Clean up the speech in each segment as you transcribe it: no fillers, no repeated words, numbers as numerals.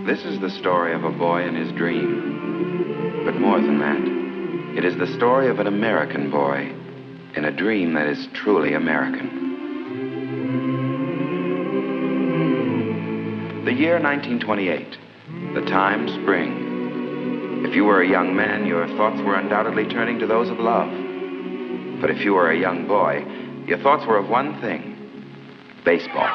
This is the story of a boy and his dream. But more than that, it is the story of an American boy in a dream that is truly American. The year 1928, the time spring. If you were a young man, your thoughts were undoubtedly turning to those of love. But if you were a young boy, your thoughts were of one thing: baseball.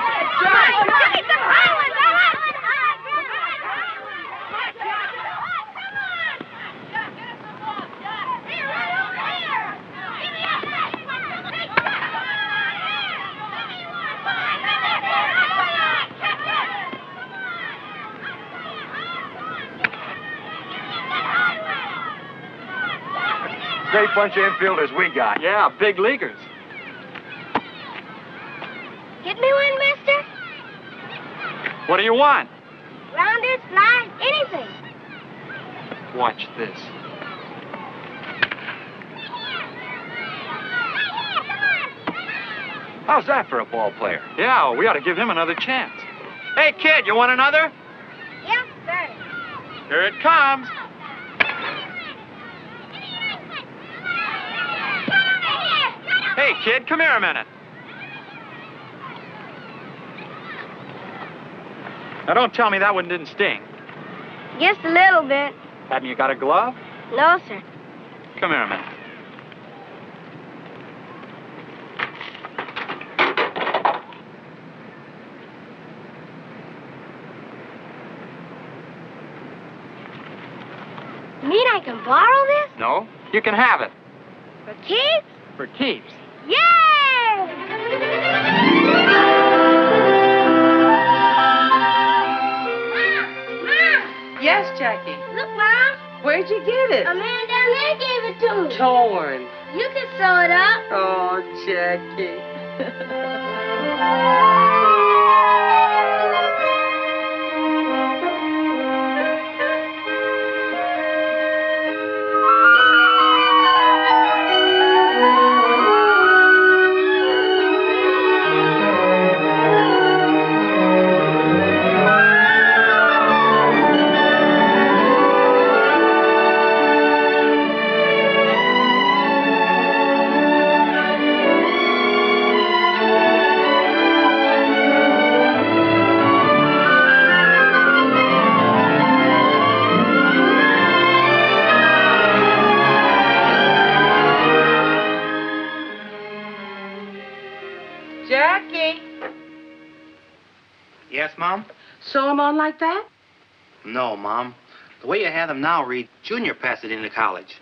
Great bunch of infielders we got. Yeah, big leaguers. Get me one, mister? What do you want? Rounders, flies, anything. Watch this. How's that for a ball player? Yeah, we ought to give him another chance. Hey, kid, you want another? Yes, sir. Here it comes. Hey, kid, come here a minute. Now, don't tell me that one didn't sting. Just a little bit. Hadn't you got a glove? No, sir. Come here a minute. You mean I can borrow this? No, you can have it. For keeps? For keeps. Yay! Mom! Yes, Jackie. Look, Mom. Where'd you get it? A man down there gave it to me. Torn. You can sew it up. Oh, Jackie. Jackie. Yes, Mom? Sew them on like that? No, Mom. The way you have them now read Junior Pasadena College.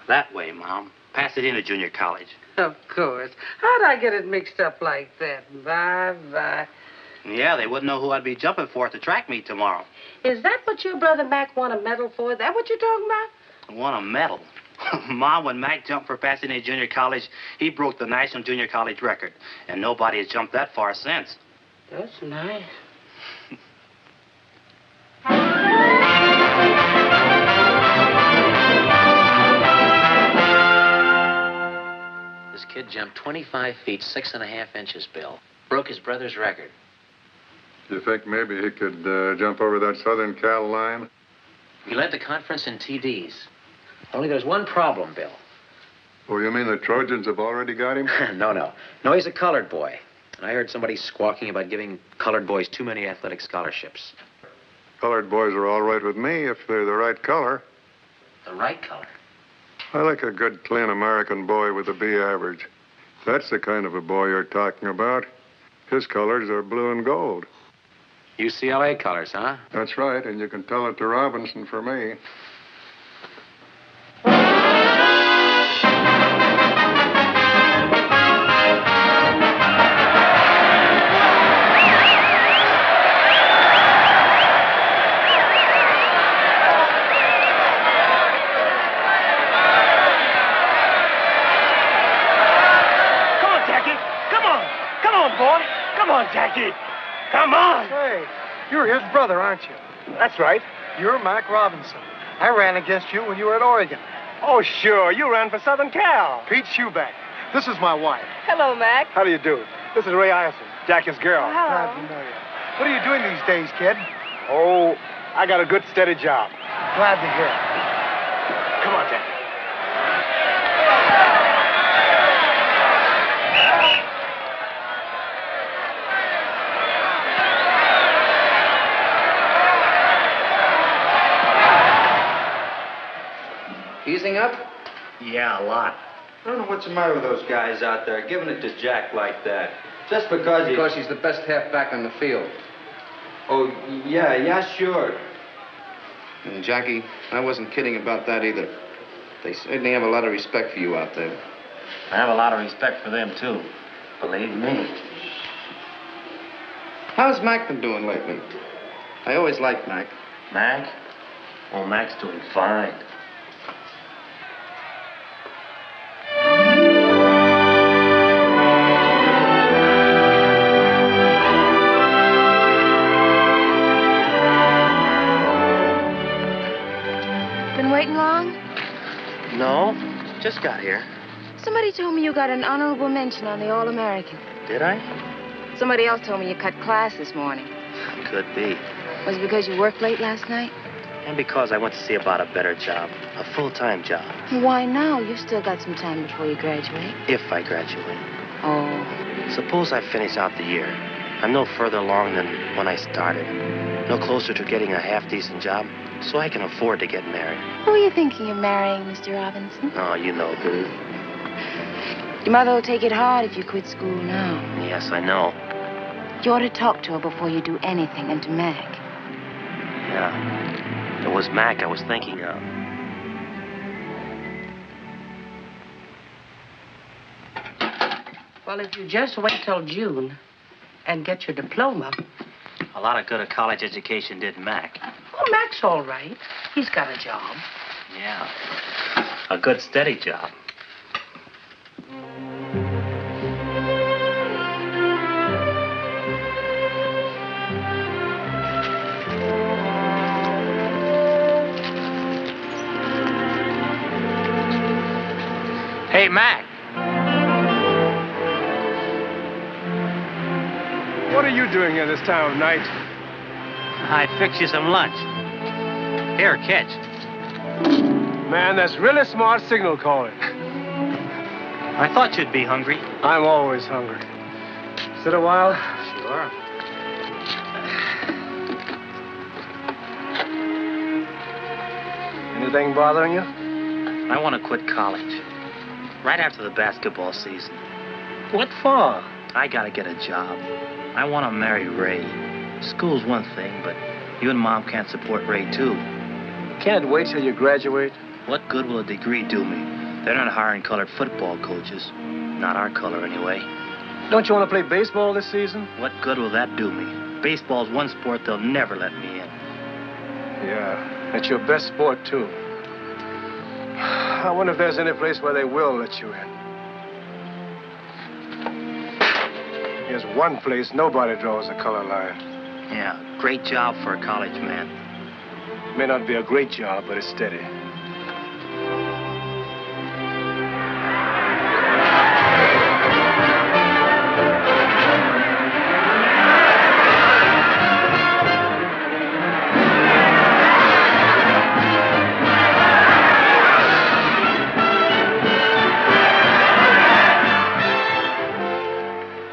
That way, Mom. Pasadena Junior College. Of course. How'd I get it mixed up like that? Bye. Yeah, they wouldn't know who I'd be jumping for at the track meet tomorrow. Is that what your brother Mac won a medal for? Is that what you're talking about? Won a medal. Mom, when Mac jumped for Pasadena Junior College, he broke the National Junior College record. And nobody has jumped that far since. That's nice. This kid jumped 25 feet, 6.5 inches, Bill. Broke his brother's record. You think maybe he could jump over that Southern Cal line? He led the conference in TDs. Only there's one problem, Bill. Oh, you mean the Trojans have already got him? No, he's a colored boy. And I heard somebody squawking about giving colored boys too many athletic scholarships. Colored boys are all right with me if they're the right color. The right color? I like a good, clean American boy with a B average. That's the kind of a boy you're talking about. His colors are blue and gold. UCLA colors, huh? That's right, and you can tell it to Robinson for me. Jackie, come on! Say, you're his brother, aren't you? That's right. You're Mac Robinson. I ran against you when you were at Oregon. Oh, sure. You ran for Southern Cal. Pete Shoeback. This is my wife. Hello, Mac. How do you do? This is Ray Iverson, Jackie's girl. Hello. Glad to know you. What are you doing these days, kid? Oh, I got a good, steady job. Glad to hear it. Come on, Jack. Easing up? Yeah, a lot. I don't know what's the matter with those guys out there, giving it to Jack like that. Just because he... Because he's the best halfback on the field. Oh, yeah, sure. And Jackie, I wasn't kidding about that either. They certainly have a lot of respect for you out there. I have a lot of respect for them, too. Believe me. How's Mac been doing lately? I always liked Mac. Mac? Oh, Mac's doing fine. Been waiting long? No, just got here. Somebody told me you got an honorable mention on the All-American. Did I? Somebody else told me you cut class this morning. Could be. Was it because you worked late last night? And because I went to see about a better job. A full-time job. Why now? You've still got some time before you graduate. If I graduate. Oh. Suppose I finish out the year. I'm no further along than when I started. No closer to getting a half-decent job, so I can afford to get married. Who are you thinking of marrying, Mr. Robinson? Oh, you know, Boo. Your mother will take it hard if you quit school now. Yes, I know. You ought to talk to her before you do anything, and to Mac. Yeah. It was Mac I was thinking of. Well, if you just wait till June and get your diploma. A lot of good a college education did Mac. Oh, Mac's all right. He's got a job. Yeah. A good, steady job. Hey, Mac. What are you doing here this time of night? I'd fix you some lunch. Here, catch. Man, that's really smart signal calling. I thought you'd be hungry. I'm always hungry. Sit a while. Sure. Anything bothering you? I want to quit college. Right after the basketball season. What for? I gotta get a job. I want to marry Ray. School's one thing, but you and Mom can't support Ray, too. Can't wait till you graduate. What good will a degree do me? They're not hiring colored football coaches. Not our color, anyway. Don't you want to play baseball this season? What good will that do me? Baseball's one sport they'll never let me in. Yeah, it's your best sport, too. I wonder if there's any place where they will let you in. There's one place nobody draws the color line. Yeah, great job for a college man. May not be a great job, but it's steady.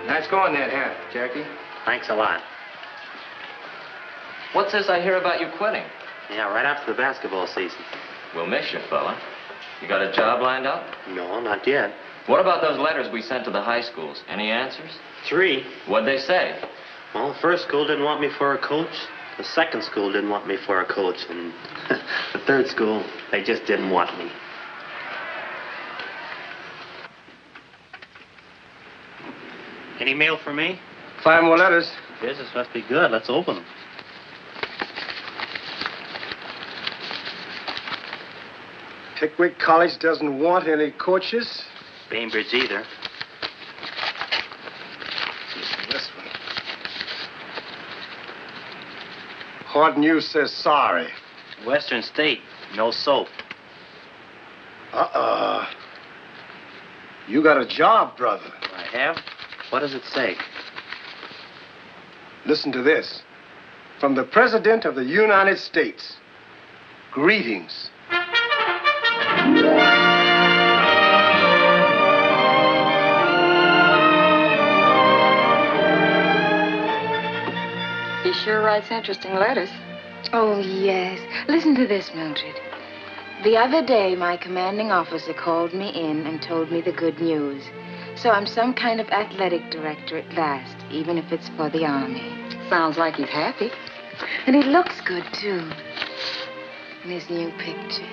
Nice going there, huh, Jackie? Thanks a lot. What's this I hear about you quitting? Yeah, right after the basketball season. We'll miss you, fella. You got a job lined up? No, not yet. What about those letters we sent to the high schools? Any answers? 3. What'd they say? Well, the first school didn't want me for a coach. The second school didn't want me for a coach. And the third school, they just didn't want me. Any mail for me? 5 more letters. Business must be good. Let's open them. Pickwick College doesn't want any coaches. Bainbridge either. This one. Hard News says sorry. Western State, no soap. You got a job, brother. I have? What does it say? Listen to this. From the President of the United States. Greetings. He sure writes interesting letters. Oh, yes. Listen to this, Mildred. The other day, my commanding officer called me in and told me the good news. So I'm some kind of athletic director at last, even if it's for the Army. Sounds like he's happy. And he looks good, too. In his new picture.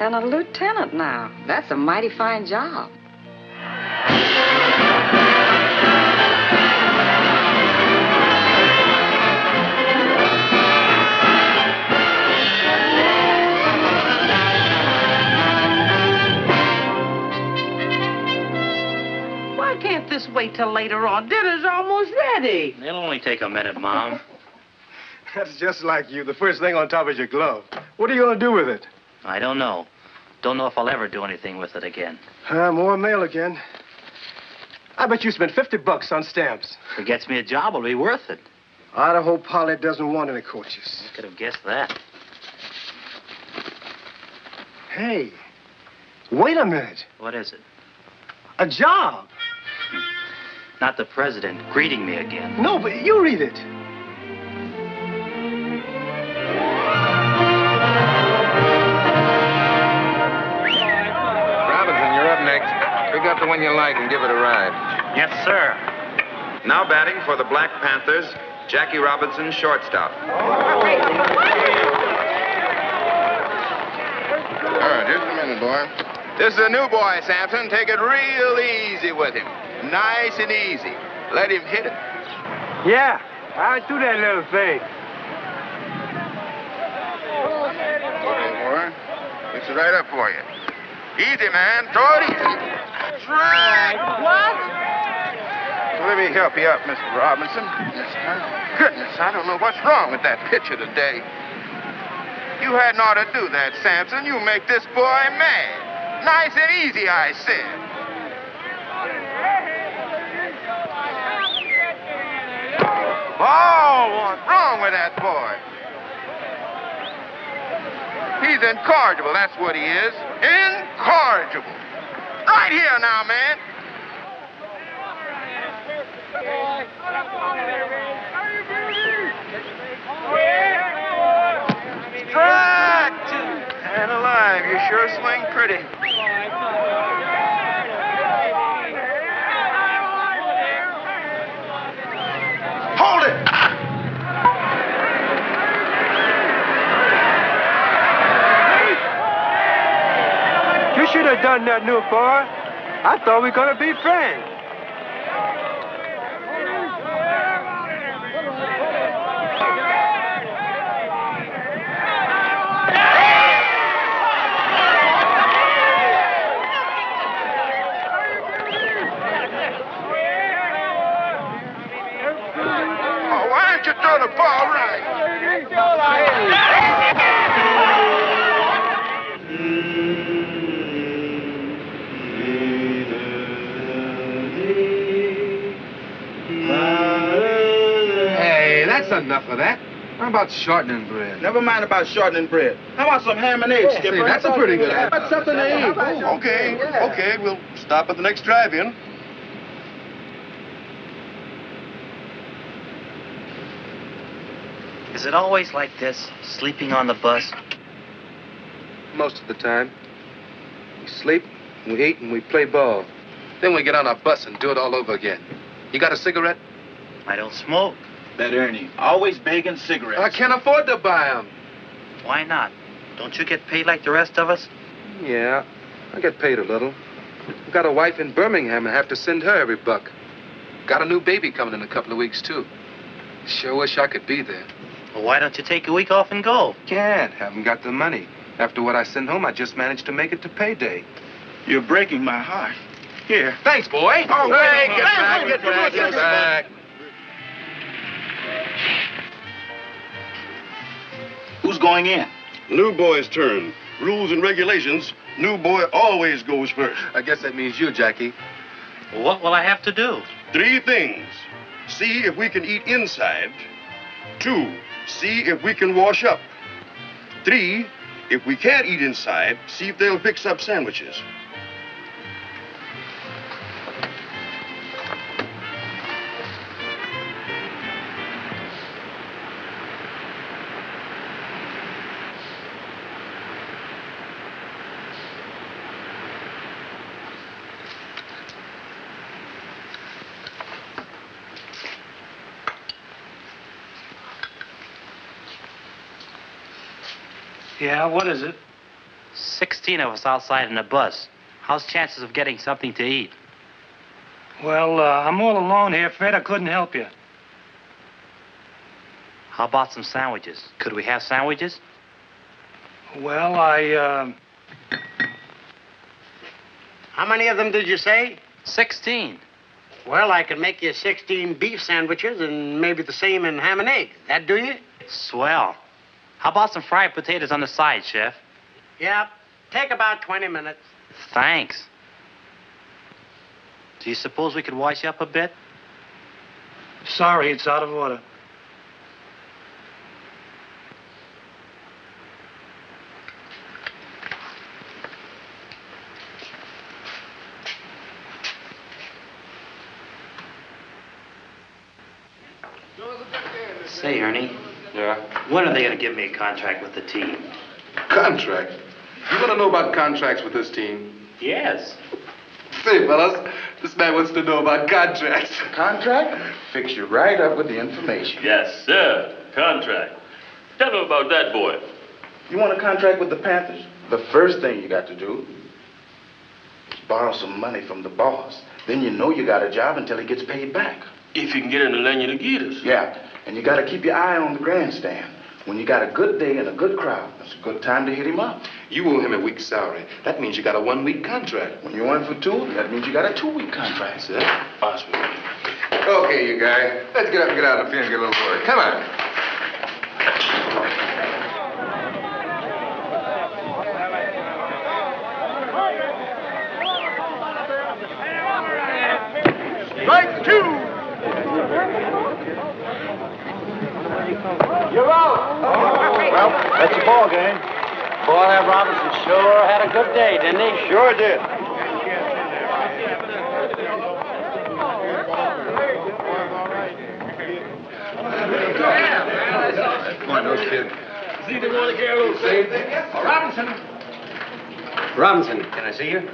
And a lieutenant now. That's a mighty fine job. Why can't this wait till later on? Dinner's almost ready. It'll only take a minute, Mom. That's just like you. The first thing on top is your glove. What are you going to do with it? I don't know. Don't know if I'll ever do anything with it again. More mail again. I bet you spent $50 on stamps. If it gets me a job, it'll be worth it. Idaho Pilot doesn't want any coaches. I could have guessed that. Hey, wait a minute. What is it? A job. Not the president greeting me again. No, but you read it. Robinson, you're up next. Pick up the one you like and give it a ride. Yes, sir. Now batting for the Black Panthers, Jackie Robinson, shortstop. All right, just a minute, boy. This is a new boy, Sampson. Take it real easy with him. Nice and easy. Let him hit it. Yeah, I do that little thing. Okay, boy. It's right up for you. Easy, man. Throw it easy. Strike. What? Let me help you up, Mr. Robinson. Goodness, I don't know what's wrong with that pitcher today. You hadn't ought to do that, Sampson. You make this boy mad. Nice and easy, I said. Oh, what's wrong with that boy? He's incorrigible, that's what he is. Incorrigible. Right here now, man. Strike two. And alive, you sure swing pretty. Hold it! You should have done that, new boy. I thought we were going to be friends. Oh, why don't you throw the ball right? Hey, that's enough of that. How about shortening bread? Never mind about shortening bread. How about some ham and eggs, Yeah, Skipper? see, that's a pretty good How idea. about something to eat? Okay, we'll stop at the next drive-in. Is it always like this, sleeping on the bus? Most of the time. We sleep, we eat, and we play ball. Then we get on our bus and do it all over again. You got a cigarette? I don't smoke. That Ernie, always begging cigarettes. I can't afford to buy them. Why not? Don't you get paid like the rest of us? Yeah, I get paid a little. I've got a wife in Birmingham and have to send her every buck. Got a new baby coming in a couple of weeks, too. Sure wish I could be there. Well, why don't you take a week off and go? Can't. Haven't got the money. After what I send home, I just managed to make it to payday. You're breaking my heart. Here. Thanks, boy. Oh, Hey, get back, get back, get back. Who's going in? New boy's turn. Rules and regulations, new boy always goes first. I guess that means you, Jackie. What will I have to do? 3 things. see if we can eat inside. 2, see if we can wash up. 3, if we can't eat inside, see if they'll fix up sandwiches. Yeah, what is it? 16 of us outside in a bus. How's chances of getting something to eat? Well, I'm all alone here, Fred. I couldn't help you. How about some sandwiches? Could we have sandwiches? Well, How many of them did you say? 16. Well, I could make you 16 beef sandwiches and maybe the same in ham and egg. That do you? Swell. How about some fried potatoes on the side, Chef? Yep. Take about 20 minutes. Thanks. Do you suppose we could wash up a bit? sorry, it's out of order. Say, Ernie. Yeah? When are they going to give me a contract with the team? Contract? You want to know about contracts with this team? Yes. Say, fellas, this man wants to know about contracts. Contract? Fix you right up with the information. Yes, sir. Contract. Tell me about that, boy. You want a contract with the Panthers? The first thing you got to do is borrow some money from the boss. Then you know you got a job until he gets paid back. If you can get in the lane to get us. Yeah, and you got to keep your eye on the grandstand. When you got a good day and a good crowd, that's a good time to hit him up. You owe him a week's salary. That means you got a 1-week contract. When you're 1 for 2, that means you got a 2-week contract. Sir? Possible. Okay, you guys. Let's get up and get out of here and get a little work. Come on. Strike 2! You're out. Well, that's the ball game. Boy, that Robinson sure had a good day, didn't he? Sure did. Come on, those kids. See they want to get a little safe. Robinson. Robinson, can I see you?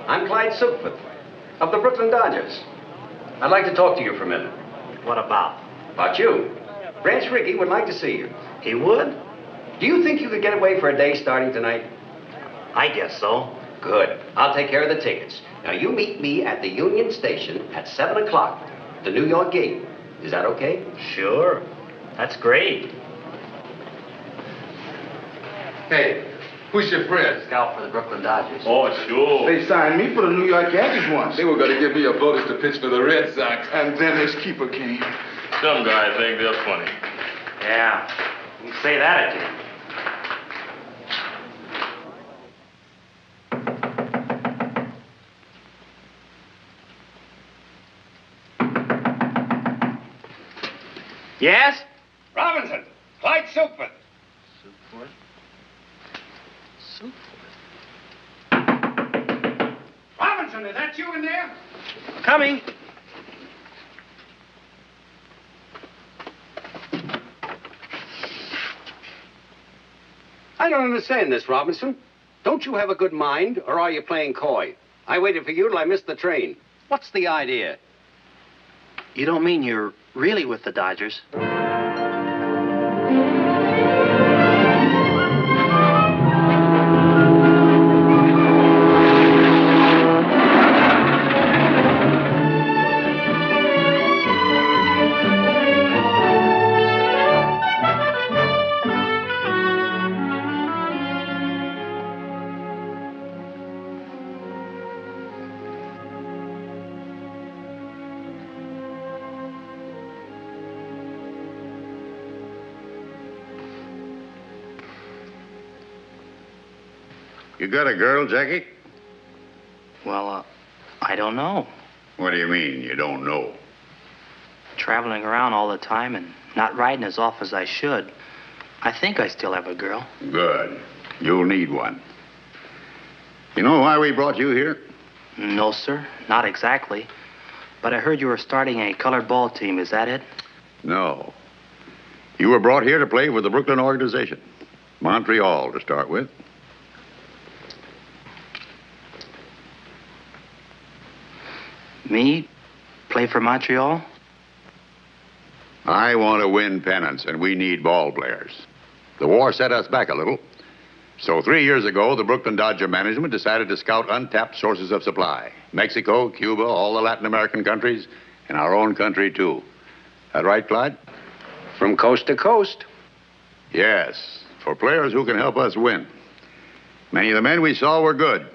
I'm Clyde Silkford of the Brooklyn Dodgers. I'd like to talk to you for a minute. What about? About you. Branch Rickey would like to see you. He would? Do you think you could get away for a day starting tonight? I guess so. Good. I'll take care of the tickets. Now, you meet me at the Union Station at 7 o'clock, the New York gate. Is that okay? Sure. That's great. Hey, who's your friend? Scout for the Brooklyn Dodgers. Oh, sure. They signed me for the New York Yankees once. They were going to give me a bonus to pitch for the Red Sox. And then this keeper came. Some guys think they're funny. Yeah. You say that again. Yes? Robinson. Clyde Silkford. Robinson, is that you in there? Coming. I don't understand this, Robinson. Don't you have a good mind, or are you playing coy? I waited for you till I missed the train. What's the idea? You don't mean you're really with the Dodgers? You got a girl, Jackie? Well, I don't know. What do you mean, you don't know? traveling around all the time and not riding as often as I should, I think I still have a girl. Good. You'll need one. You know why we brought you here? No, sir. Not exactly. But I heard you were starting a colored ball team. Is that it? No. You were brought here to play with the Brooklyn organization. Montreal, to start with. Me? Play for Montreal? I want to win pennants, and we need ball players. The war set us back a little. So 3 years ago, the Brooklyn Dodger management decided to scout untapped sources of supply. Mexico, Cuba, all the Latin American countries, and our own country, too. That right, Clyde? From coast to coast. Yes, for players who can help us win. Many of the men we saw were good.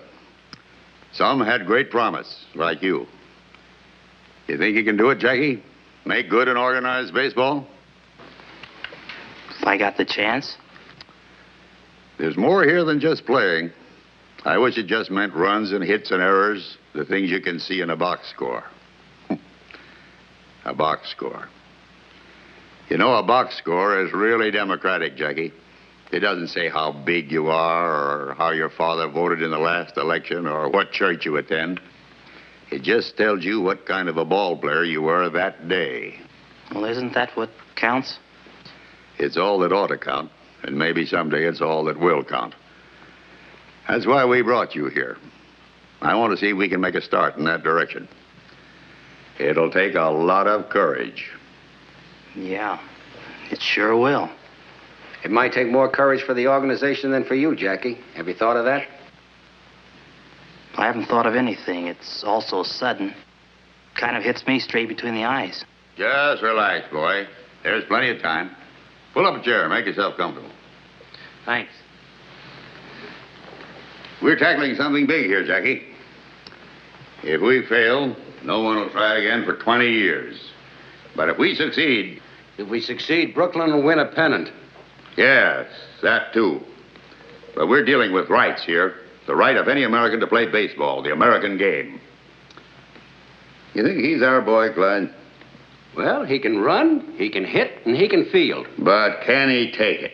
Some had great promise, like you. You think you can do it, Jackie? Make good and organized baseball? If I got the chance. There's more here than just playing. I wish it just meant runs and hits and errors, the things you can see in a box score. A box score. You know, a box score is really democratic, Jackie. It doesn't say how big you are or how your father voted in the last election or what church you attend. It just tells you what kind of a ball player you were that day. Well, isn't that what counts? It's all that ought to count, and maybe someday it's all that will count. That's why we brought you here. I want to see if we can make a start in that direction. It'll take a lot of courage. Yeah, it sure will. It might take more courage for the organization than for you, Jackie. Have you thought of that? I haven't thought of anything. It's all so sudden. Kind of hits me straight between the eyes. Just relax, boy. There's plenty of time. Pull up a chair. Make yourself comfortable. Thanks. We're tackling something big here, Jackie. If we fail, no one will try again for 20 years. But if we succeed... If we succeed, Brooklyn will win a pennant. Yes, that too. But we're dealing with rights here. The right of any American to play baseball, the American game. You think he's our boy, Clyde? Well, he can run, he can hit, and he can field. But can he take it?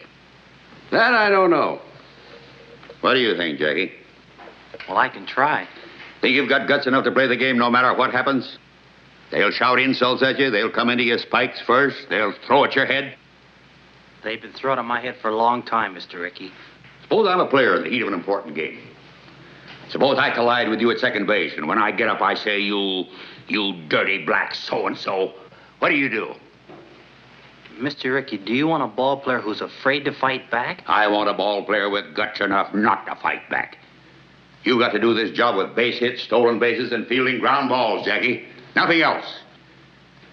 That I don't know. What do you think, Jackie? Well, I can try. Think you've got guts enough to play the game no matter what happens? They'll shout insults at you. They'll come into your spikes first. They'll throw at your head. They've been throwing at my head for a long time, Mr. Rickey. Suppose I'm a player in the heat of an important game. Suppose I collide with you at second base, and when I get up, I say, you dirty black so-and-so. What do you do? Mr. Rickey, do you want a ball player who's afraid to fight back? I want a ball player with guts enough not to fight back. You got to do this job with base hits, stolen bases, and fielding ground balls, Jackie. Nothing else.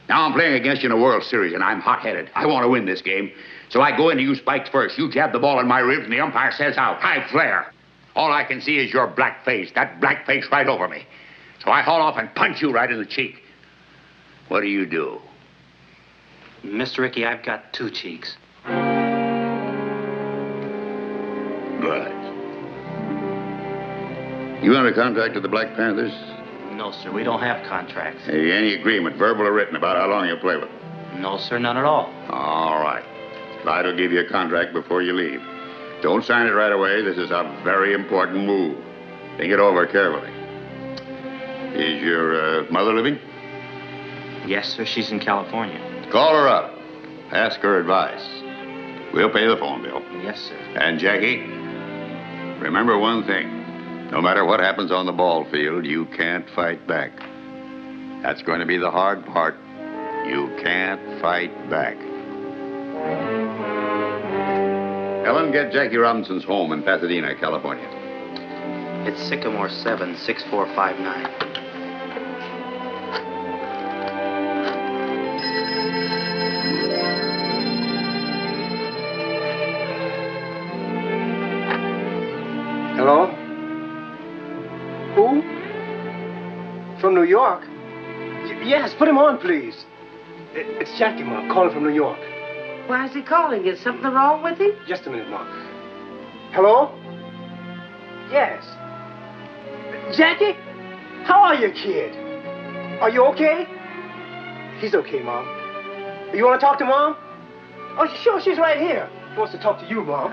Now I'm playing against you in a World Series, and I'm hot-headed. I want to win this game. So I go into you spikes first. You jab the ball in my ribs, and the umpire says out. High flare. All I can see is your black face, that black face right over me. So I haul off and punch you right in the cheek. What do you do? Mr. Rickey, I've got two cheeks. Good. You under contract to the Black Panthers? No, sir, we don't have contracts. Any agreement, verbal or written, about how long you'll play with them? No, sir, none at all. All right. Clyde will give you a contract before you leave. Don't sign it right away. This is a very important move. Think it over carefully. Is your mother living? Yes, sir, she's in California. Call her up. Ask her advice. We'll pay the phone bill. Yes, sir. And, Jackie, remember one thing. No matter what happens on the ball field, you can't fight back. That's going to be the hard part. You can't fight back. Helen, get Jackie Robinson's home in Pasadena, California. It's Sycamore 7, 6459. Hello? Who? From New York? Yes, put him on, please. It's Jackie, Mom, calling from New York. Why is he calling? Is something wrong with him? Just a minute, Mom. Hello? Yes. Jackie? How are you, kid? Are you okay? He's okay, Mom. You want to talk to Mom? Oh, sure, she's right here. She wants to talk to you, Mom.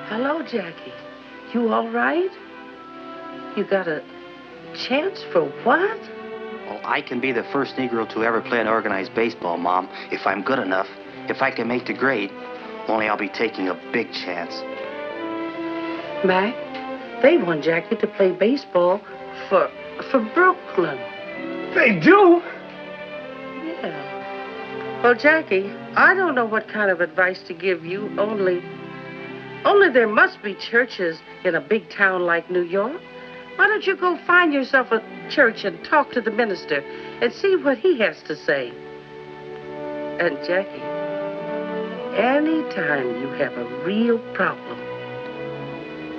Hello, Jackie. You all right? You got a chance for what? Well, I can be the first Negro to ever play an organized baseball, Mom, if I'm good enough. If I can make the grade, only I'll be taking a big chance. Mac, they want Jackie to play baseball for Brooklyn. They do? Yeah. Well, Jackie, I don't know what kind of advice to give you, only there must be churches in a big town like New York. Why don't you go find yourself a church and talk to the minister and see what he has to say? And Jackie, anytime you have a real problem,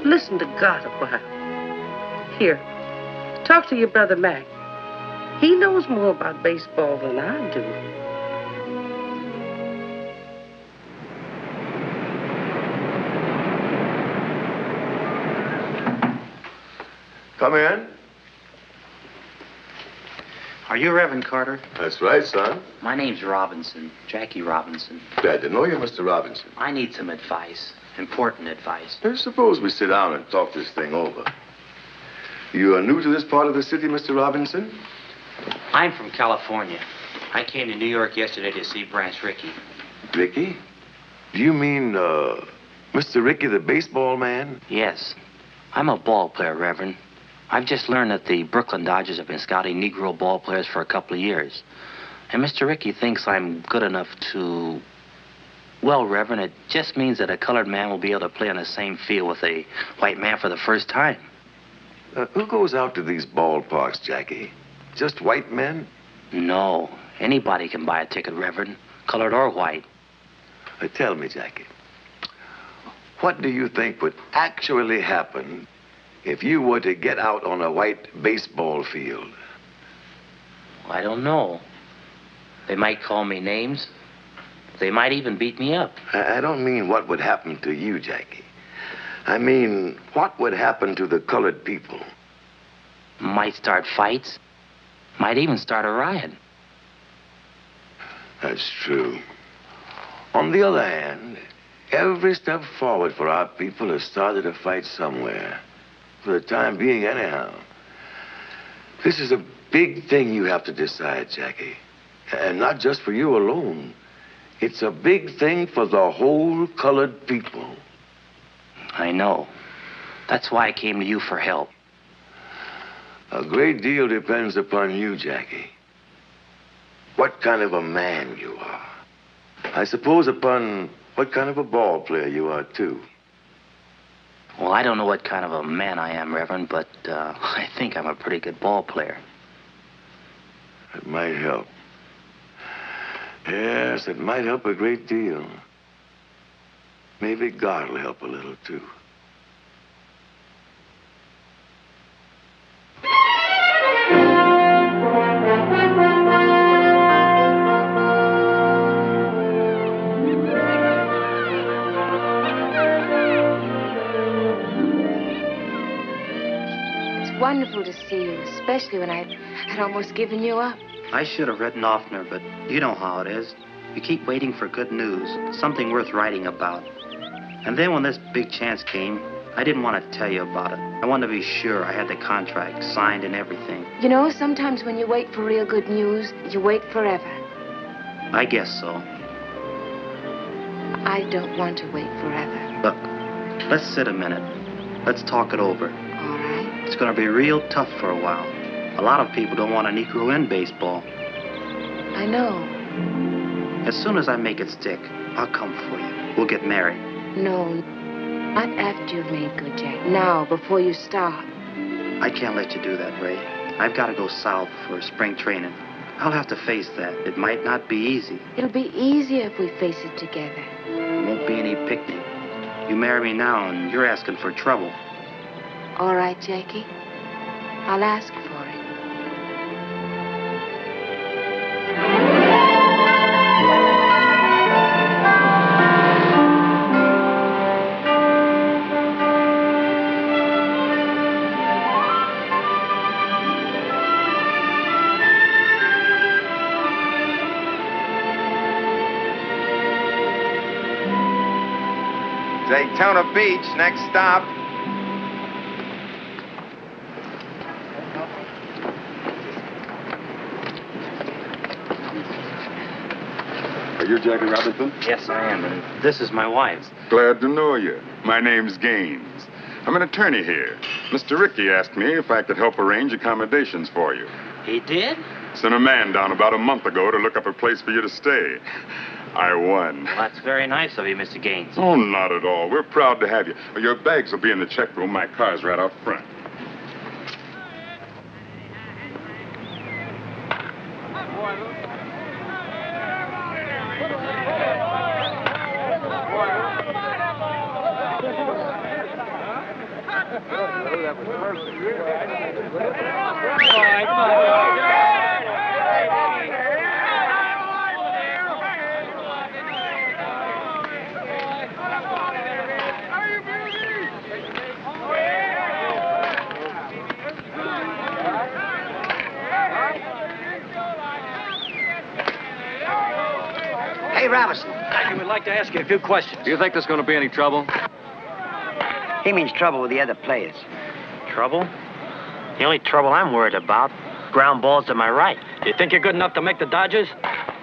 listen to God a while. Here, talk to your brother Mac. He knows more about baseball than I do. Come in. Are you Reverend Carter? That's right, son. My name's Robinson, Jackie Robinson. Glad to know you, Mr. Robinson. I need some advice, important advice. Suppose we sit down and talk this thing over. You are new to this part of the city, Mr. Robinson? I'm from California. I came to New York yesterday to see Branch Rickey. Rickey? Do you mean, Mr. Rickey, the baseball man? Yes. I'm a ball player, Reverend. I've just learned that the Brooklyn Dodgers have been scouting Negro ball players for a couple of years. And Mr. Rickey thinks I'm good enough to... Well, Reverend, it just means that a colored man will be able to play on the same field with a white man for the first time. Who goes out to these ballparks, Jackie? Just white men? No. Anybody can buy a ticket, Reverend, colored or white. Tell me, Jackie, what do you think would actually happen if you were to get out on a white baseball field? I don't know. They might call me names. They might even beat me up. I don't mean what would happen to you, Jackie. I mean, what would happen to the colored people? Might start fights. Might even start a riot. That's true. On the other hand, every step forward for our people has started a fight somewhere. For the time being, anyhow. This is a big thing you have to decide, Jackie. And not just for you alone. It's a big thing for the whole colored people. I know. That's why I came to you for help. A great deal depends upon you, Jackie. What kind of a man you are. I suppose upon what kind of a ball player you are, too. Well, I don't know what kind of a man I am, Reverend, but I think I'm a pretty good ball player. It might help. Yes, it might help a great deal. Maybe God will help a little, too. It's wonderful to see you, especially when I'd almost given you up. I should have written oftener, but you know how it is. You keep waiting for good news, something worth writing about. And then when this big chance came, I didn't want to tell you about it. I wanted to be sure I had the contract signed and everything. You know, sometimes when you wait for real good news, you wait forever. I guess so. I don't want to wait forever. Look, let's sit a minute. Let's talk it over. All right. It's going to be real tough for a while. A lot of people don't want a Negro in baseball. I know. As soon as I make it stick, I'll come for you. We'll get married. No, not after you've made good, Jack. Now, before you start. I can't let you do that, Ray. I've got to go south for spring training. I'll have to face that. It might not be easy. It'll be easier if we face it together. It won't be any picnic. You marry me now, and you're asking for trouble. All right, Jackie. I'll ask for it. Daytona Beach, next stop. Are you Jackie Robinson? Yes, I am, and this is my wife. Glad to know you. My name's Gaines. I'm an attorney here. Mr. Ricky asked me if I could help arrange accommodations for you. He did? Sent a man down about a month ago to look up a place for you to stay. I won. Well, that's very nice of you, Mr. Gaines. Oh, not at all. We're proud to have you. Your bags will be in the check room. My car's right out front. Hey, Robinson. I would like to ask you a few questions. Do you think there's going to be any trouble? He means trouble with the other players. Trouble? The only trouble I'm worried about, ground balls to my right. You think you're good enough to make the Dodgers?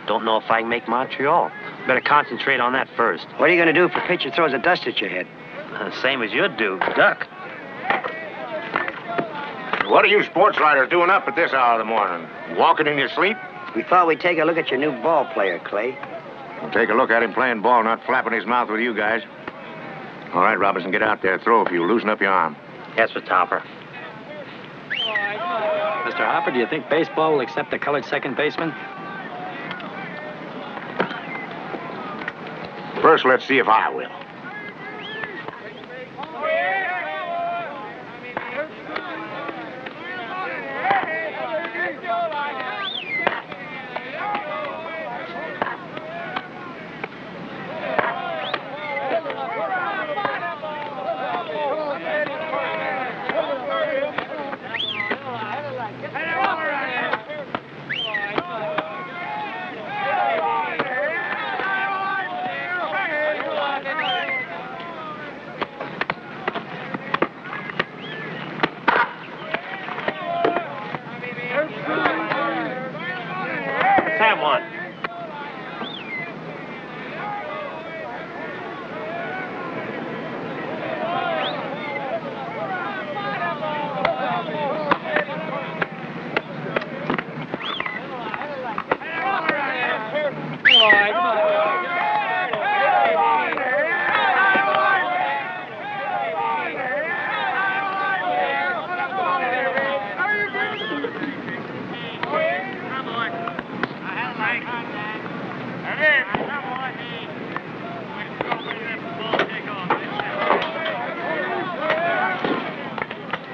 Don't know if I can make Montreal. Better concentrate on that first. What are you going to do if a pitcher throws a dust at your head? Same as you'd do, duck. What are you sports writers doing up at this hour of the morning? Walking in your sleep? We thought we'd take a look at your new ball player, Clay. We'll take a look at him playing ball, not flapping his mouth with you guys. All right, Robinson, get out there. Throw if you loosen up your arm. Yes, Mr. Hopper. Mr. Hopper, do you think baseball will accept a colored second baseman? First, let's see if I will.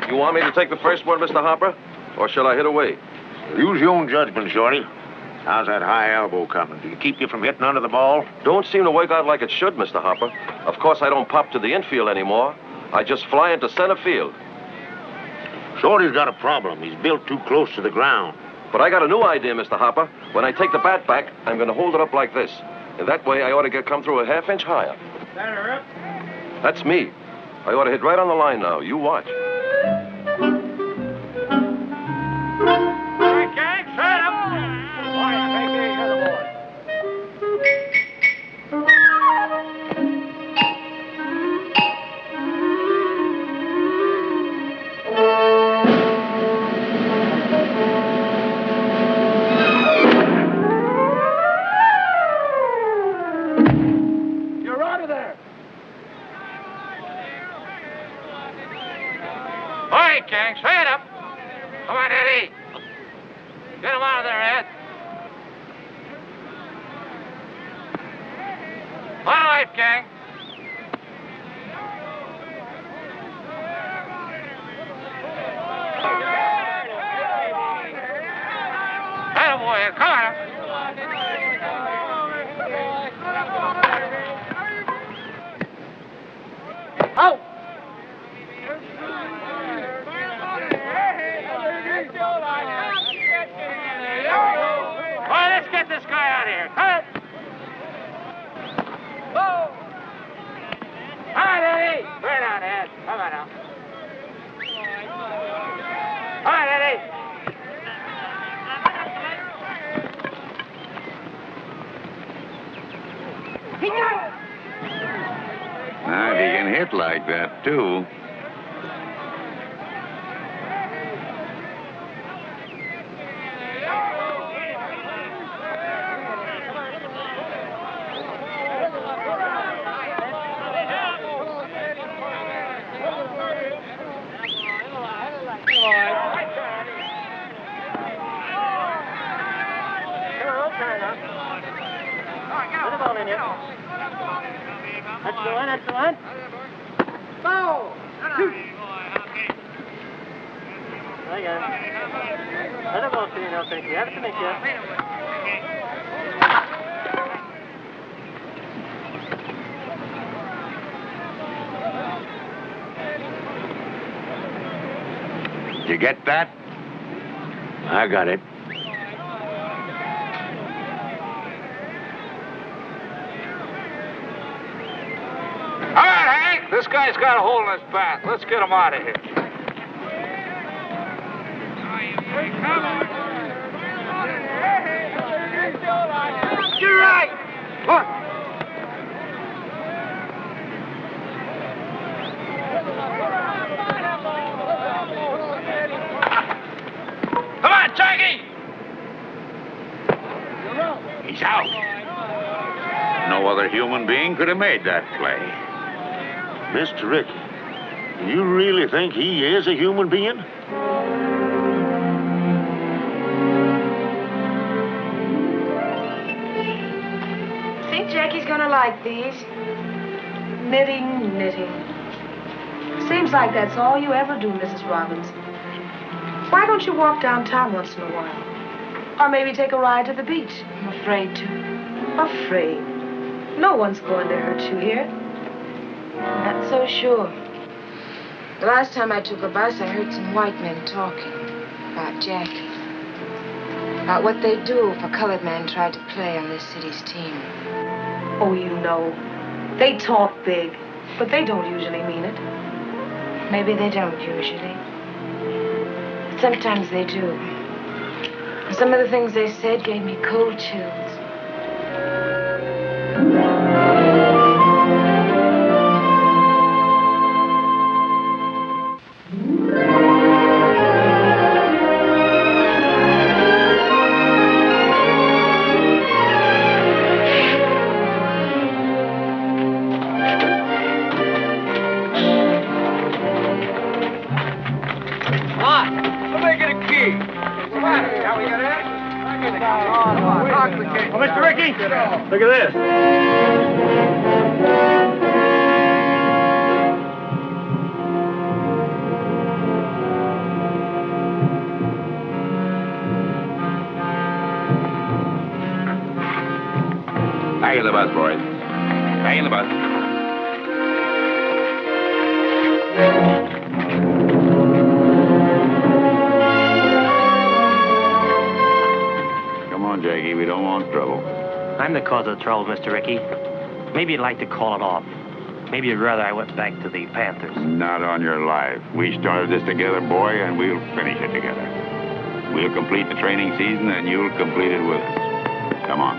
You want me to take the first one, Mr. Hopper? Or shall I hit away? Use your own judgment, Shorty. How's that high elbow coming? Did it keep you from hitting under the ball? Don't seem to work out like it should, Mr. Hopper. Of course, I don't pop to the infield anymore. I just fly into center field. Shorty's got a problem. He's built too close to the ground. But I got a new idea, Mr. Hopper. When I take the bat back, I'm going to hold it up like this. And that way, I ought to come through a half-inch higher. Center up. That's me. I ought to hit right on the line now. You watch. Gang, straight up. Come on, Eddie. Get him out of there, Ed. On life, gang. Attaboy, come on. Out. All right, let's get this guy out of here. Come on. Come on now. All right, Eddie. Now, if he can hit like that, too. That's the one. Go! Shoot! I got it. Let the ball see you now, thank you. Have it to make you. You get that? I got it. All right, Hank. This guy's got a hole in his bat. Let's get him out of here. You're right. Look. Come on, Jackie. He's out. No other human being could have made that play. Mr. Ricky, you really think he is a human being? Think Jackie's gonna like these? Knitting, knitting. Seems like that's all you ever do, Mrs. Robinson. Why don't you walk downtown once in a while? Or maybe take a ride to the beach? I'm afraid to. Afraid? No one's going to hurt you here. Not so sure. The last time I took a bus, I heard some white men talking about Jackie. About what they'd do if a colored man tried to play on this city's team. Oh, you know. They talk big, but they don't usually mean it. Maybe they don't usually. But sometimes they do. And some of the things they said gave me cold chills. Well, Mr. Ricky, look at this. Back in the bus, boys. Back in the bus. Come on, Jackie. We don't want trouble. I'm the cause of the trouble, Mr. Ricky. Maybe you'd like to call it off. Maybe you'd rather I went back to the Panthers. Not on your life. We started this together, boy, and we'll finish it together. We'll complete the training season, and you'll complete it with us. Come on.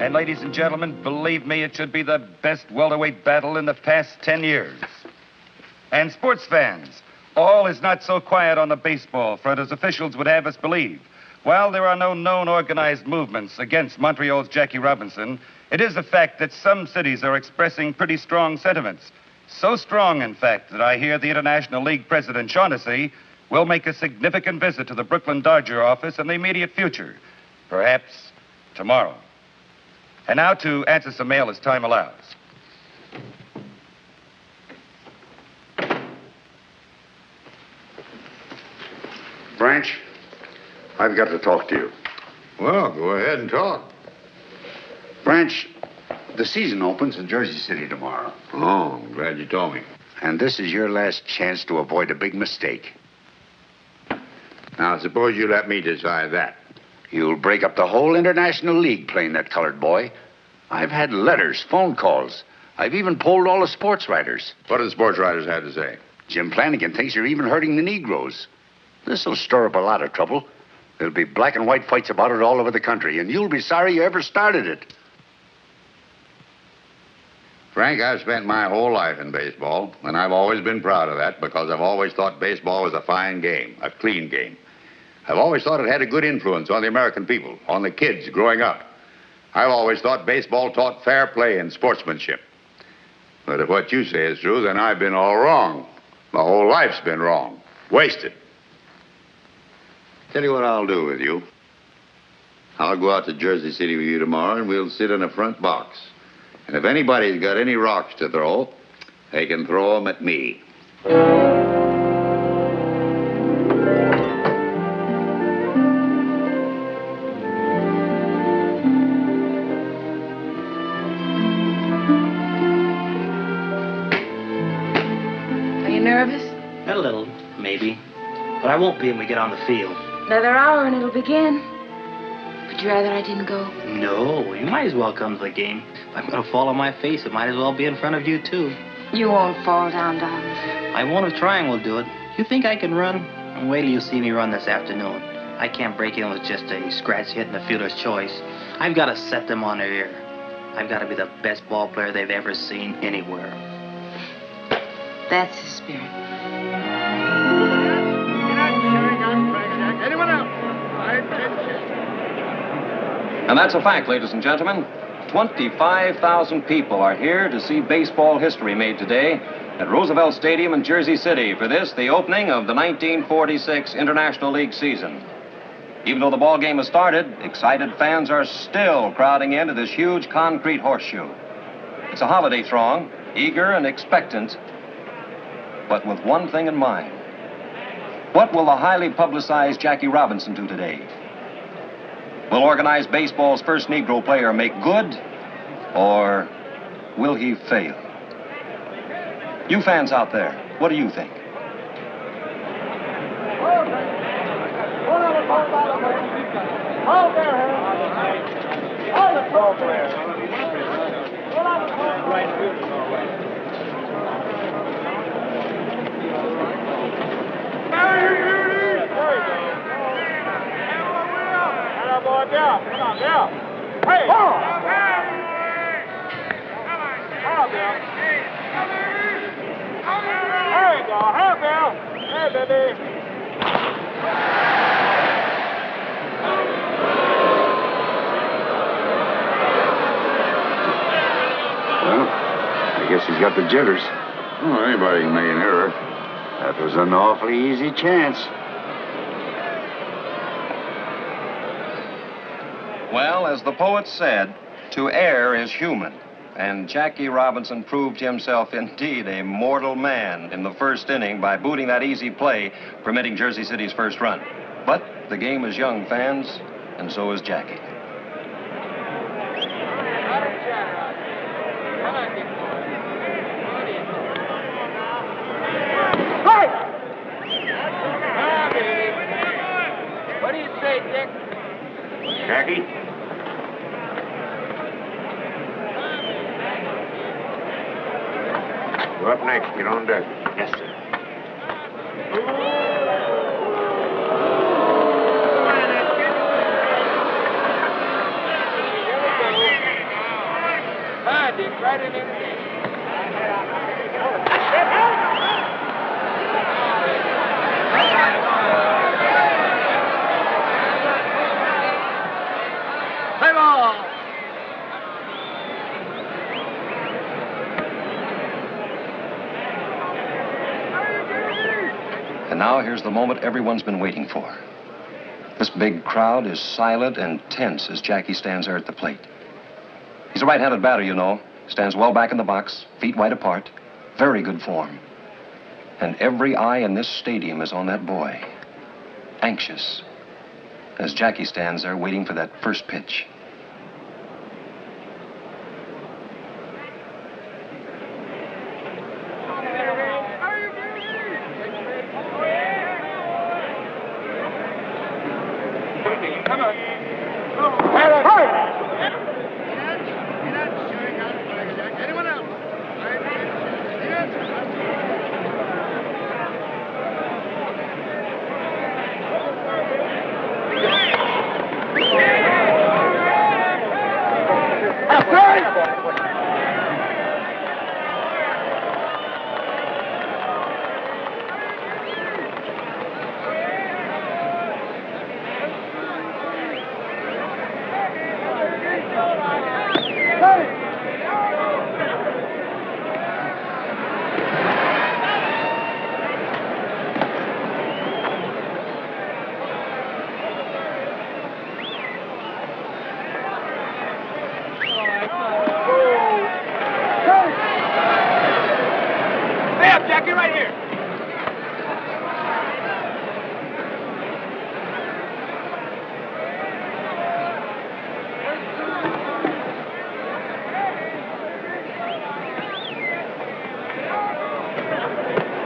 And ladies and gentlemen, believe me, it should be the best welterweight battle in the past 10 years. And sports fans, all is not so quiet on the baseball front as officials would have us believe. While there are no known organized movements against Montreal's Jackie Robinson, it is a fact that some cities are expressing pretty strong sentiments. So strong, in fact, that I hear the International League President Shaughnessy will make a significant visit to the Brooklyn Dodger office in the immediate future. Perhaps tomorrow. And now to answer some mail as time allows. Branch, I've got to talk to you. Well, go ahead and talk. Branch, the season opens in Jersey City tomorrow. Oh, I'm glad you told me. And this is your last chance to avoid a big mistake. Now, suppose you let me decide that. You'll break up the whole International League playing that colored boy. I've had letters, phone calls. I've even polled all the sports writers. What did the sports writers have to say? Jim Flanagan thinks you're even hurting the Negroes. This'll stir up a lot of trouble. There'll be black and white fights about it all over the country, and you'll be sorry you ever started it. Frank, I've spent my whole life in baseball, and I've always been proud of that because I've always thought baseball was a fine game, a clean game. I've always thought it had a good influence on the American people, on the kids growing up. I've always thought baseball taught fair play and sportsmanship. But if what you say is true, then I've been all wrong. My whole life's been wrong. Wasted. Tell you what I'll do with you. I'll go out to Jersey City with you tomorrow, and we'll sit in a front box. And if anybody's got any rocks to throw, they can throw them at me. Are you nervous? A little, maybe. But I won't be when we get on the field. Another hour and it'll begin. Would you rather I didn't go? No, you might as well come to the game. If I'm going to fall on my face, it might as well be in front of you, too. You won't fall down, darling. I won't if Triangle will do it. You think I can run? Wait till you see me run this afternoon. I can't break in with just a scratch hit and a fielder's choice. I've got to set them on their ear. I've got to be the best ball player they've ever seen anywhere. That's the spirit. Anyone else? And that's a fact, ladies and gentlemen. 25,000 people are here to see baseball history made today at Roosevelt Stadium in Jersey City for this, the opening of the 1946 International League season. Even though the ball game has started, excited fans are still crowding into this huge concrete horseshoe. It's a holiday throng, eager and expectant, but with one thing in mind. What will the highly publicized Jackie Robinson do today? Will organized baseball's first Negro player make good, or will he fail? You fans out there, what do you think? Down. Come on, down. Hey! Oh. Come on, down. There you go. Help down. Hey, baby. Well, I guess he's got the jitters. Oh, anybody can make an error. That was an awfully easy chance. Well, as the poet said, to err is human. And Jackie Robinson proved himself indeed a mortal man in the first inning by booting that easy play, permitting Jersey City's first run. But the game is young, fans, and so is Jackie. What do you say, Dick? Jackie? You're up next. Get on deck. Yes, sir. Hi, Dick. Right in there. Play ball. And now here's the moment everyone's been waiting for. This big crowd is silent and tense as Jackie stands there at the plate. He's a right-handed batter, you know. Stands well back in the box, feet wide apart. Very good form. And every eye in this stadium is on that boy. Anxious. As Jackie stands there waiting for that first pitch. Come on. Anyone else? Jackie, right here.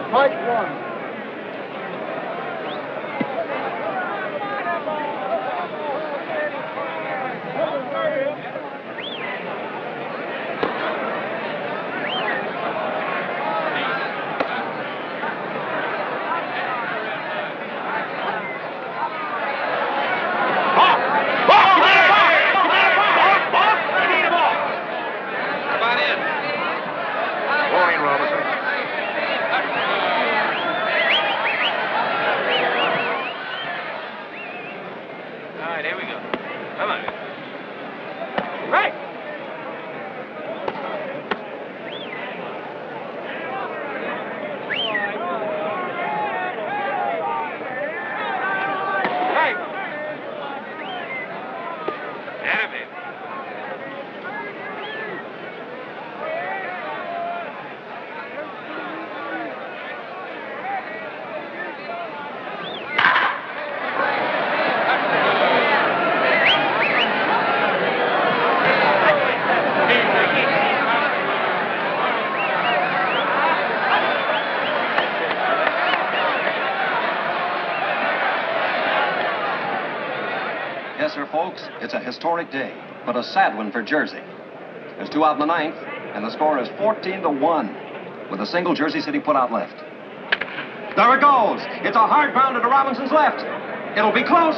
Strike one. Yes, sir, folks, it's a historic day, but a sad one for Jersey. There's 2 out in the 9th, and the score is 14-1, with a single Jersey City put out left. There it goes. It's a hard grounder to Robinson's left. It'll be close,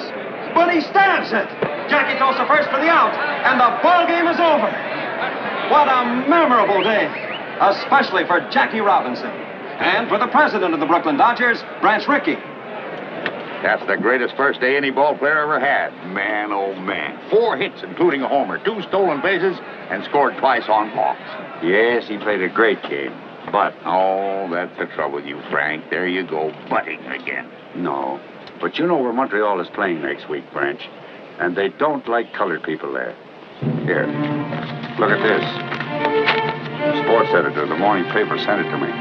but he stabs it. Jackie throws the first for the out, and the ball game is over. What a memorable day, especially for Jackie Robinson, and for the president of the Brooklyn Dodgers, Branch Rickey. That's the greatest first day any ball player ever had. Man, oh, man. 4 hits, including a homer, 2 stolen bases, and scored twice on walks. Yes, he played a great game. But, oh, that's the trouble with you, Frank. There you go, butting again. No. But you know where Montreal is playing next week, Branch. And they don't like colored people there. Here, look at this. The sports editor of the morning paper sent it to me.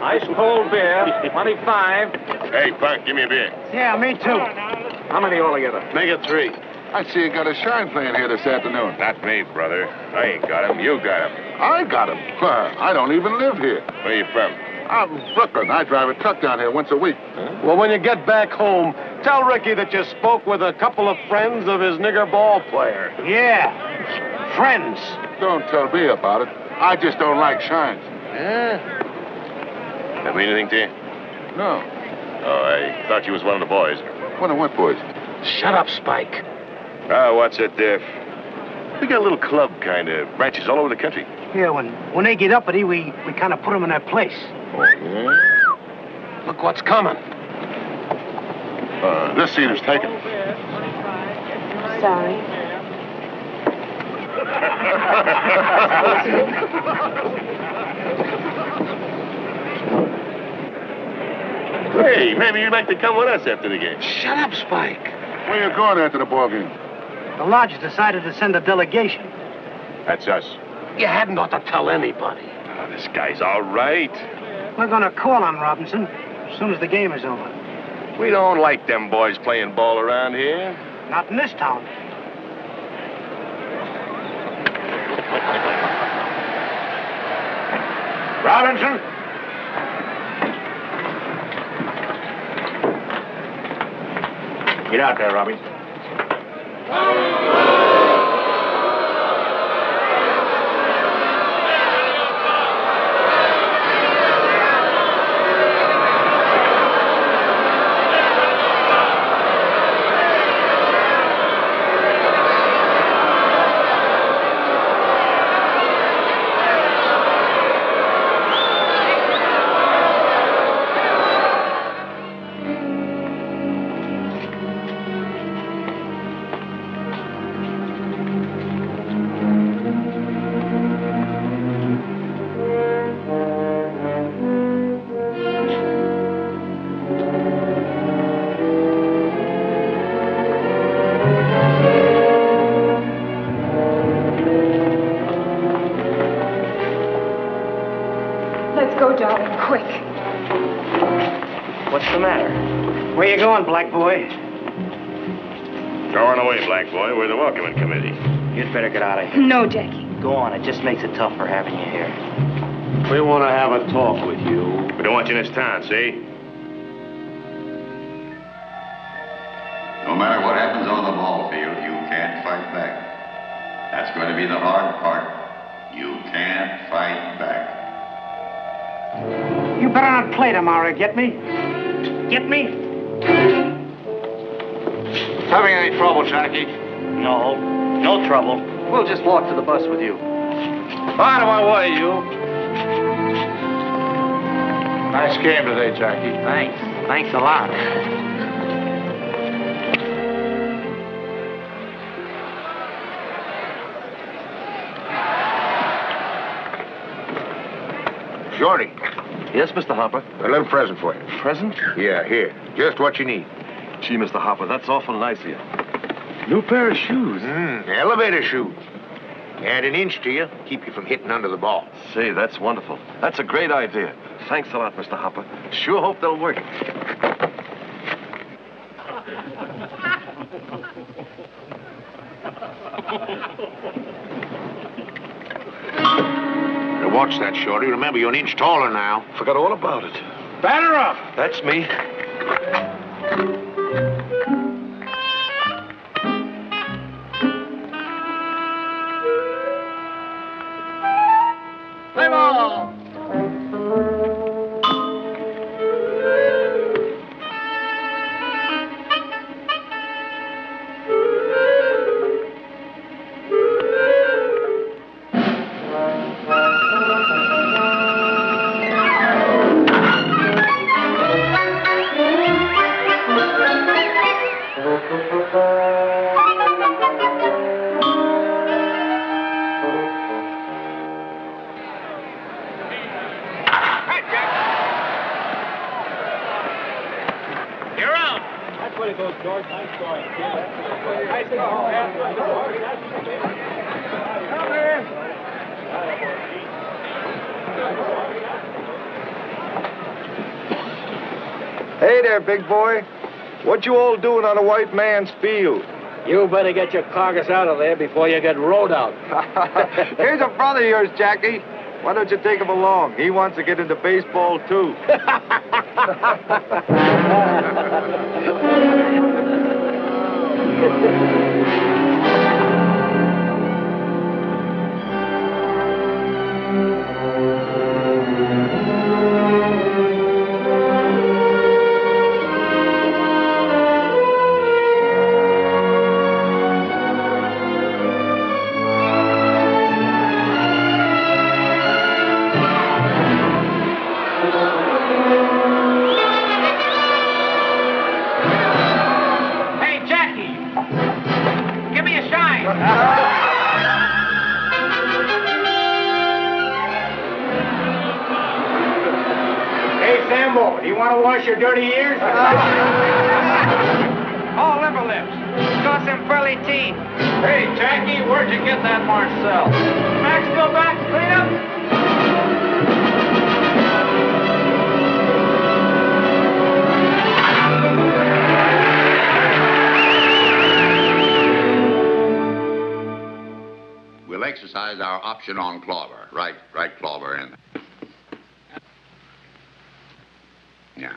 Ice cold beer, 25. Hey, Frank, give me a beer. Yeah, me too. How many altogether? Make it 3. I see you got a shine playing here this afternoon. Not me, brother. I ain't got him. You got him. I got him. I don't even live here. Where you from? I'm Brooklyn. I drive a truck down here once a week. Huh? Well, when you get back home, tell Ricky that you spoke with a couple of friends of his nigger ball player. Yeah, friends. Don't tell me about it. I just don't like shines. Yeah? That mean anything to you? No. Oh, I thought you was one of the boys. One of what boys? Shut up, Spike. Oh, what's it, Diff? We got a little club, kind of. Branches all over the country. Yeah, when they get uppity, we kind of put them in their place. Oh, yeah? Look what's coming. This seat is taken. Sorry. Hey, maybe you'd like to come with us after the game. Shut up, Spike. Where you going after the ball game? The lodge decided to send a delegation. That's us. You hadn't ought to tell anybody. Oh, this guy's all right. We're going to call on Robinson as soon as the game is over. We don't like them boys playing ball around here. Not in this town. Robinson? Get out there, Robbie. Let's go, darling, quick. What's the matter? Where you going, black boy? Go on away, black boy. We're the welcoming committee. You'd better get out of here. No, Jackie. Go on. It just makes it tougher having you here. We want to have a talk with you. We don't want you in this town, see? No matter what happens on the ball field, you can't fight back. That's going to be the hard part. You can't fight back. You better not play tomorrow, get me? Get me? Having any trouble, Jackie? No. No trouble. We'll just walk to the bus with you. Out of my way, you. Nice game today, Jackie. Thanks. Thanks a lot. Shorty, Yes, Mr. Hopper? a little present for you. Present? Yeah, here. Just what you need. Gee, Mr. Hopper, that's awful nice of you. New pair of shoes. Elevator shoes. Add an inch to you, keep you from hitting under the ball. Say, that's wonderful. That's a great idea. Thanks a lot, Mr. Hopper. Sure hope they'll work. Now watch that, Shorty. Remember, you're an inch taller now. Forgot all about it. Batter up. That's me. Play ball. You're out. That's what it goes, George. Nice going, kid. Nice going. Hey there, big boy. What you all doing on a white man's field? You better get your carcass out of there before you get rolled out. Here's a brother of yours, Jackie. Why don't you take him along? He wants to get into baseball, too. Hey, Jackie! Give me a shine! Hey, Sambo, do you want to wash your dirty ears? Oh, liver lips. Got some pearly teeth. Hey, Jackie, where'd you get that Marcel? Max still back to clean up? We'll exercise our option on Clover. Right, Clover, and... Yeah.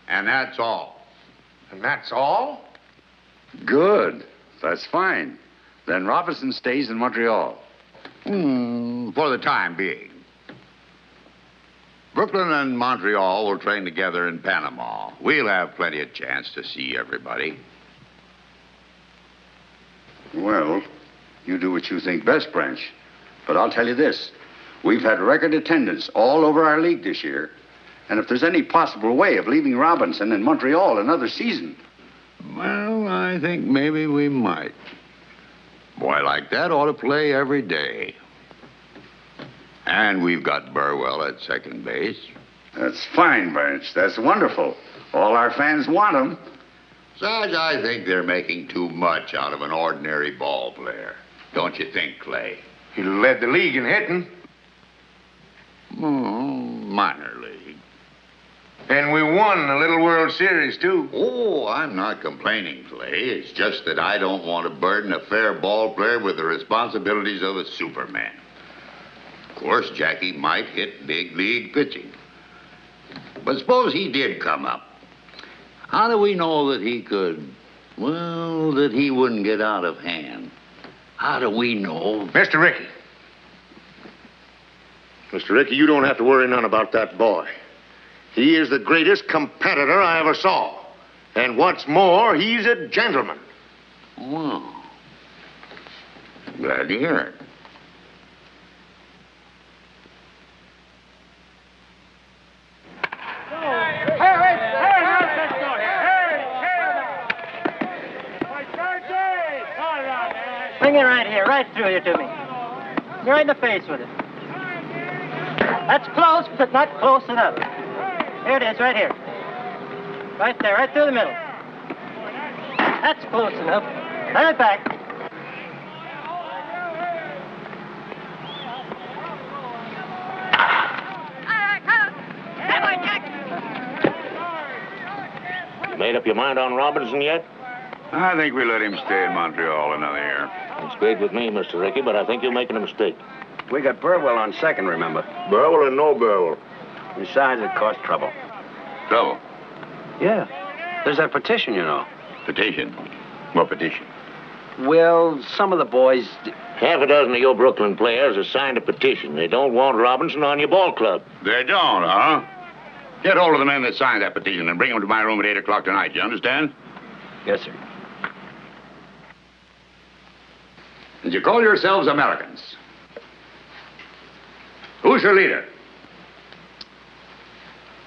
And that's all. And that's all? Good. That's fine. Then Robinson stays in Montreal. For the time being. Brooklyn and Montreal will train together in Panama. We'll have plenty of chance to see everybody. Well, you do what you think best, Branch. But I'll tell you this. We've had record attendance all over our league this year. And if there's any possible way of leaving Robinson in Montreal another season... Well, I think maybe we might. Boy like that ought to play every day. And we've got Burwell at second base. That's fine, Branch. That's wonderful. All our fans want him. Besides, I think they're making too much out of an ordinary ball player. Don't you think, Clay? He led the league in hitting. Minor league. And we won a little World Series, too. Oh, I'm not complaining, Clay. It's just that I don't want to burden a fair ball player with the responsibilities of a Superman. Of course, Jackie might hit big league pitching. But suppose he did come up. How do we know that he could, well, that he wouldn't get out of hand? How do we know? Mr. Rickey. Mr. Rickey, you don't have to worry none about that boy. He is the greatest competitor I ever saw. And what's more, he's a gentleman. Well, glad to hear it. Bring it right here, right through here to me. You're right in the face with it. That's close, but not close enough. Here it is, right here. Right there, right through the middle. That's close enough. Turn it back. You made up your mind on Robinson yet? I think we let him stay in Montreal another year. It's great with me, Mr. Rickey, but I think you're making a mistake. We got Burwell on second, remember? Burwell and no Burwell. Besides, it cost trouble. Trouble? Yeah. There's that petition, you know. Petition? What petition? Well, some of the boys... Half a dozen of your Brooklyn players have signed a petition. They don't want Robinson on your ball club. They don't, huh? Get hold of the men that signed that petition and bring them to my room at 8 o'clock tonight, you understand? Yes, sir. And you call yourselves Americans. Who's your leader?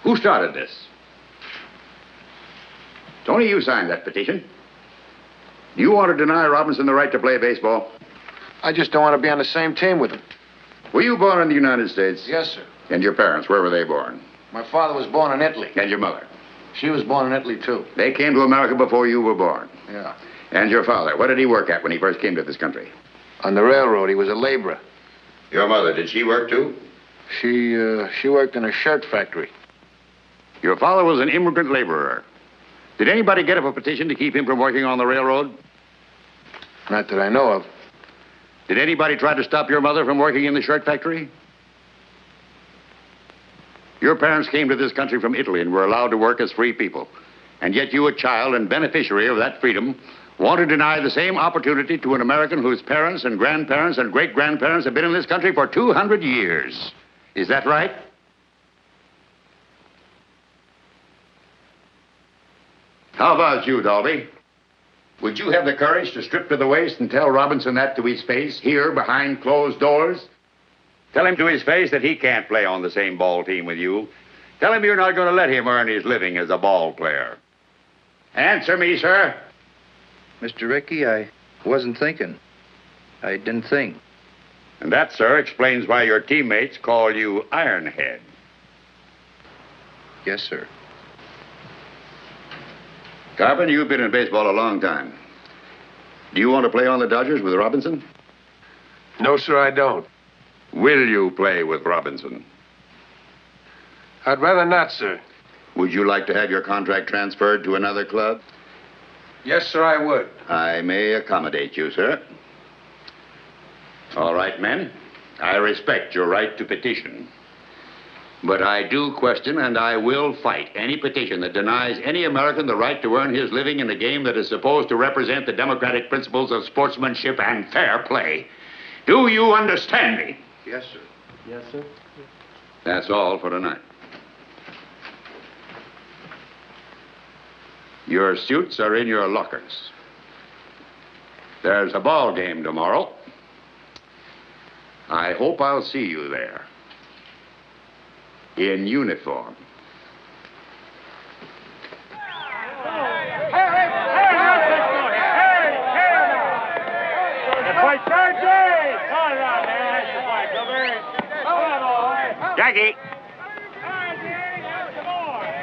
Who started this? Tony, you signed that petition. Do you want to deny Robinson the right to play baseball? I just don't want to be on the same team with him. Were you born in the United States? Yes, sir. And your parents, where were they born? My father was born in Italy. And your mother? She was born in Italy, too. They came to America before you were born? Yeah. And your father, what did he work at when he first came to this country? On the railroad, he was a laborer. Your mother, did she work, too? She worked in a shirt factory. Your father was an immigrant laborer. Did anybody get up a petition to keep him from working on the railroad? Not that I know of. Did anybody try to stop your mother from working in the shirt factory? Your parents came to this country from Italy and were allowed to work as free people. And yet you, a child and beneficiary of that freedom, want to deny the same opportunity to an American whose parents and grandparents and great-grandparents have been in this country for 200 years. Is that right? How about you, Dalby? Would you have the courage to strip to the waist and tell Robinson that to his face, here behind closed doors? Tell him to his face that he can't play on the same ball team with you. Tell him you're not going to let him earn his living as a ball player. Answer me, sir. Mr. Rickey, I wasn't thinking. I didn't think. And that, sir, explains why your teammates call you Ironhead. Yes, sir. Carpenter, you've been in baseball a long time. Do you want to play on the Dodgers with Robinson? No, sir, I don't. Will you play with Robinson? I'd rather not, sir. Would you like to have your contract transferred to another club? Yes, sir, I would. I may accommodate you, sir. All right, men. I respect your right to petition. But I do question and I will fight any petition that denies any American the right to earn his living in a game that is supposed to represent the democratic principles of sportsmanship and fair play. Do you understand me? Yes, sir. Yes, sir. That's all for tonight. Your suits are in your lockers. There's a ball game tomorrow. I hope I'll see you there. In uniform. Jackie!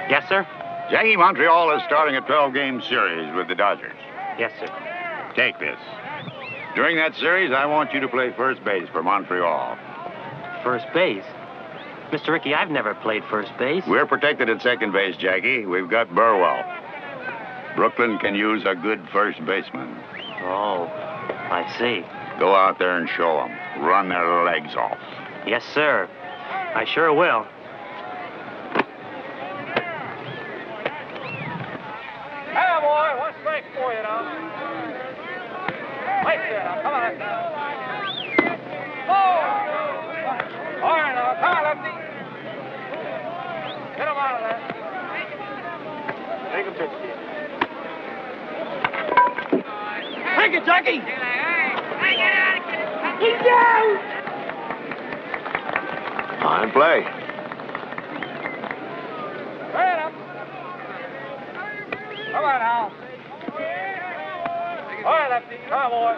Yes, sir? Jackie, Montreal is starting a 12-game series with the Dodgers. Yes, sir. Take this. During that series, I want you to play first base for Montreal. First base? Mr. Ricky, I've never played first base. We're protected at second base, Jackie. We've got Burwell. Brooklyn can use a good first baseman. Oh, I see. Go out there and show them. Run their legs off. Yes, sir. I sure will. Hey, boy, one strike for you now. Right there now, come on. Oh! All right now, come on, Lefty. Get him out of there. Take him, Tootsie. Take it, Jackie! He's out! Fine play. Hurry it up. Come on now. All right, Lefty. Come on, boy.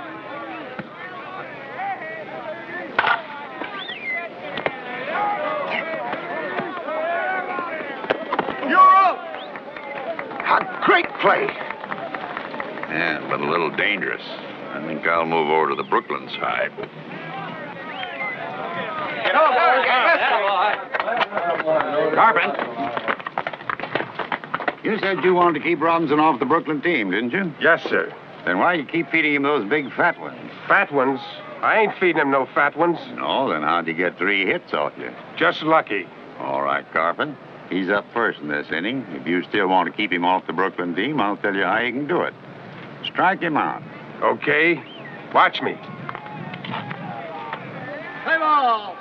You're up! A great play. Yeah, but a little dangerous. I think I'll move over to the Brooklyn side. Carpin. You said you wanted to keep Robinson off the Brooklyn team, didn't you? Yes, sir. Then why you keep feeding him those big fat ones? Fat ones? I ain't feeding him no fat ones. No, then how'd you get 3 hits off you? Just lucky. All right, Carpin. He's up first in this inning. If you still want to keep him off the Brooklyn team, I'll tell you how you can do it. Strike him out. Okay. Watch me. Play ball.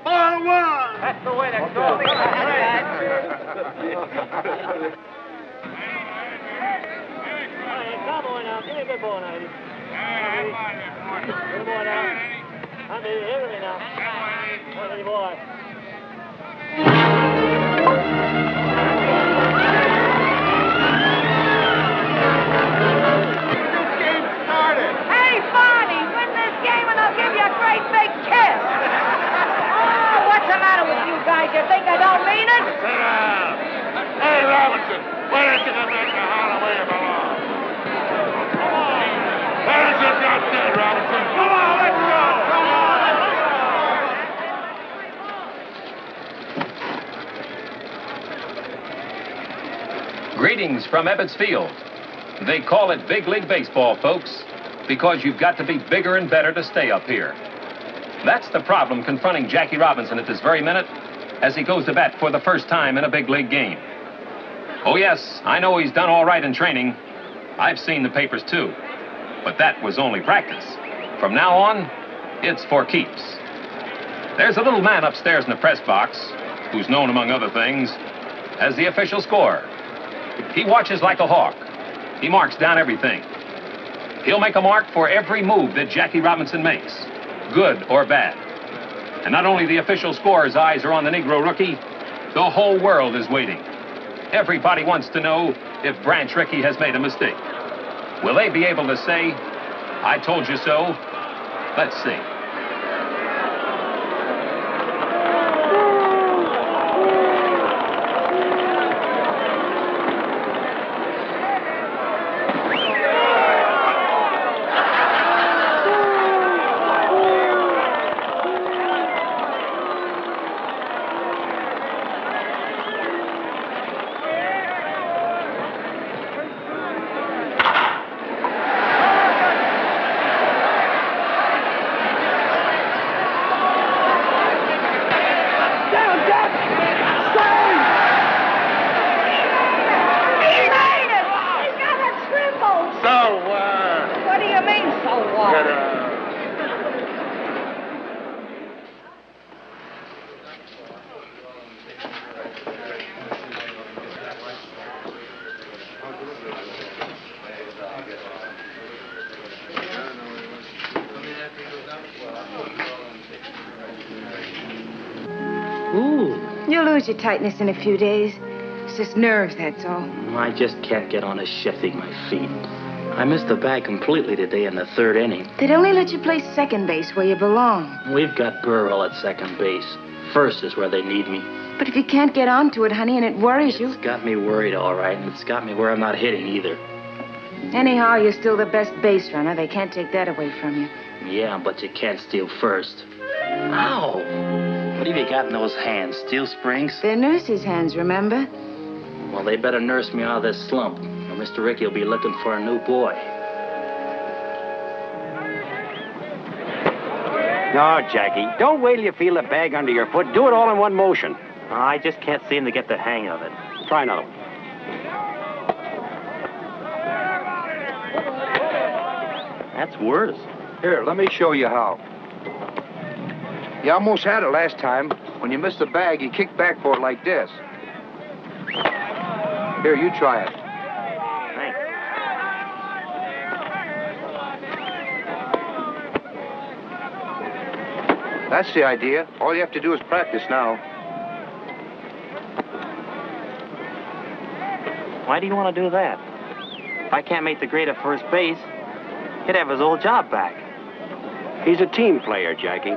Ball one. That's the way to go. Come on now. Give me a good ball now, Eddie. Good boy now. I'm here with me now. Come on, Eddie boy. Hey, Barney, win this game and I'll give you a great big kiss. Oh, what's the matter with you guys? You think I don't mean it? Sit down. Hey, Robinson, why don't you come back to Harlem where you belong? Come on. There's your got that, Robinson. Come on, let's go. Come on. Greetings from Ebbets Field. They call it Big League Baseball, folks, because you've got to be bigger and better to stay up here. That's the problem confronting Jackie Robinson at this very minute as he goes to bat for the first time in a big league game. Oh, yes, I know he's done all right in training. I've seen the papers, too. But that was only practice. From now on, it's for keeps. There's a little man upstairs in the press box who's known, among other things, as the official scorer. He watches like a hawk. He marks down everything. He'll make a mark for every move that Jackie Robinson makes, good or bad. And not only the official scorer's eyes are on the Negro rookie, the whole world is waiting. Everybody wants to know if Branch Rickey has made a mistake. Will they be able to say, I told you so? Let's see. You'll lose your tightness in a few days. It's just nerves, that's all. I just can't get on to shifting my feet. I missed the bag completely today in the 3rd inning. They'd only let you play second base where you belong. We've got Burwell at second base. First is where they need me. But if you can't get onto it, honey, and it worries you... It's got me worried, all right, and it's got me where I'm not hitting either. Anyhow, you're still the best base runner. They can't take that away from you. Yeah, but you can't steal first. Ow! What have you got in those hands? Steel springs? They're nurse's hands, remember? Well, they better nurse me out of this slump, or Mr. Ricky will be looking for a new boy. No, Jackie, don't wait till you feel the bag under your foot. Do it all in one motion. I just can't seem to get the hang of it. Try another one. That's worse. Here, let me show you how. You almost had it last time. When you missed the bag, you kicked back for it like this. Here, you try it. Thanks. That's the idea. All you have to do is practice now. Why do you want to do that? If I can't make the grade at first base, he'd have his old job back. He's a team player, Jackie.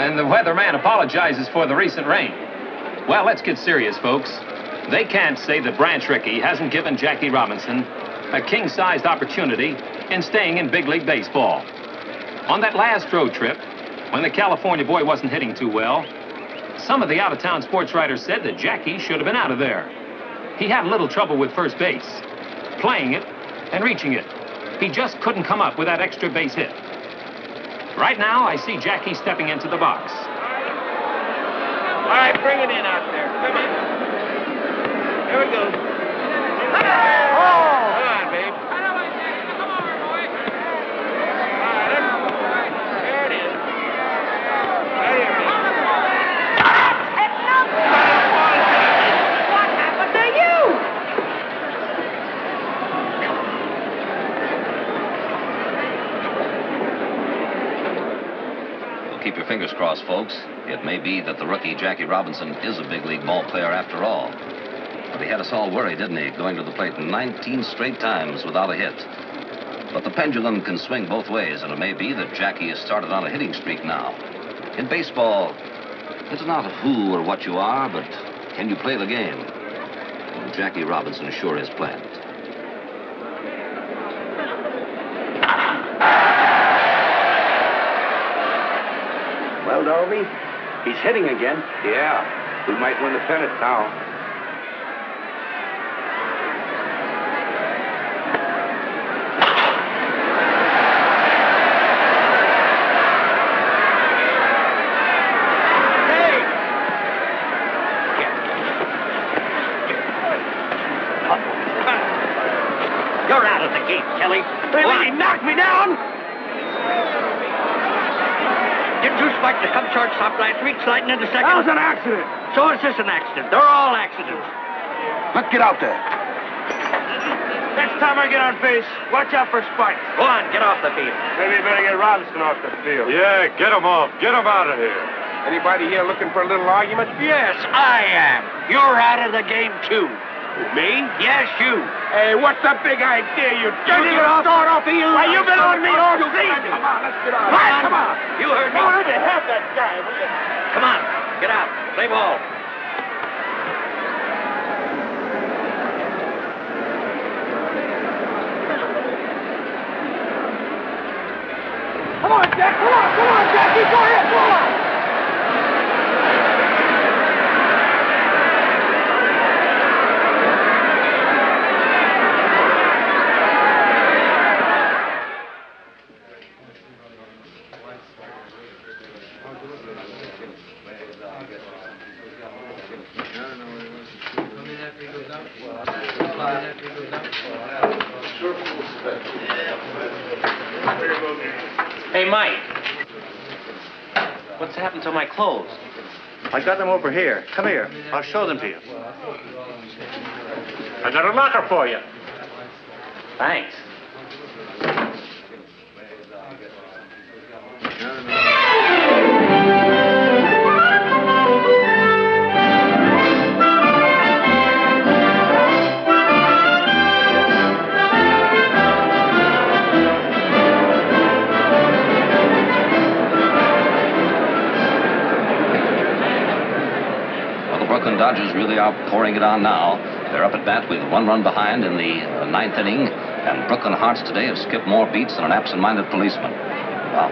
And the weatherman apologizes for the recent rain. Well, let's get serious, folks. They can't say that Branch Rickey hasn't given Jackie Robinson a king-sized opportunity in staying in big league baseball. On that last road trip, when the California boy wasn't hitting too well, some of the out-of-town sports writers said that Jackie should have been out of there. He had a little trouble with first base, playing it and reaching it. He just couldn't come up with that extra base hit. Right now, I see Jackie stepping into the box. All right, bring it in out there. Come in. Here we go. Come on, babe. There it is. Right here, babe. What happened to you? Keep your fingers crossed, folks. It may be that the rookie Jackie Robinson is a big league ball player after all. But he had us all worried, didn't he, going to the plate 19 straight times without a hit. But the pendulum can swing both ways, and it may be that Jackie has started on a hitting streak now. In baseball, it's not who or what you are, but can you play the game? And Jackie Robinson sure is playing it. Well, Dolby, he's hitting again. Yeah, we might win the pennant now. You're out of the gate, Kelly. He knocked me down. Didn't you expect to come shortstop last week, sliding into second? That was an accident. So is this an accident? They're all accidents. Let's get out there. Next time I get on base, watch out for spikes. Go on, get off the field. Maybe you better get Robinson off the field. Yeah, get him off. Get him out of here. Anybody here looking for a little argument? Yes, I am. You're out of the game, too. Me? Yes, you. Hey, what's the big idea, you Get dirty him off. start off You Why, you've been on me all you season. crazy. Come on, let's get on. Come on. You heard me. Go ahead and have that guy, will you? Come on, get out. Play ball. Come on, Jack. Come on, Jackie. Go ahead, go on. Hey, Mike. What's happened to my clothes? I got them over here. Come here. I'll show them to you. I got a locker for you. Thanks. Brooklyn Dodgers really are pouring it on now. They're up at bat with 1 run behind in the 9th inning, and Brooklyn Hearts today have skipped more beats than an absent-minded policeman. Well,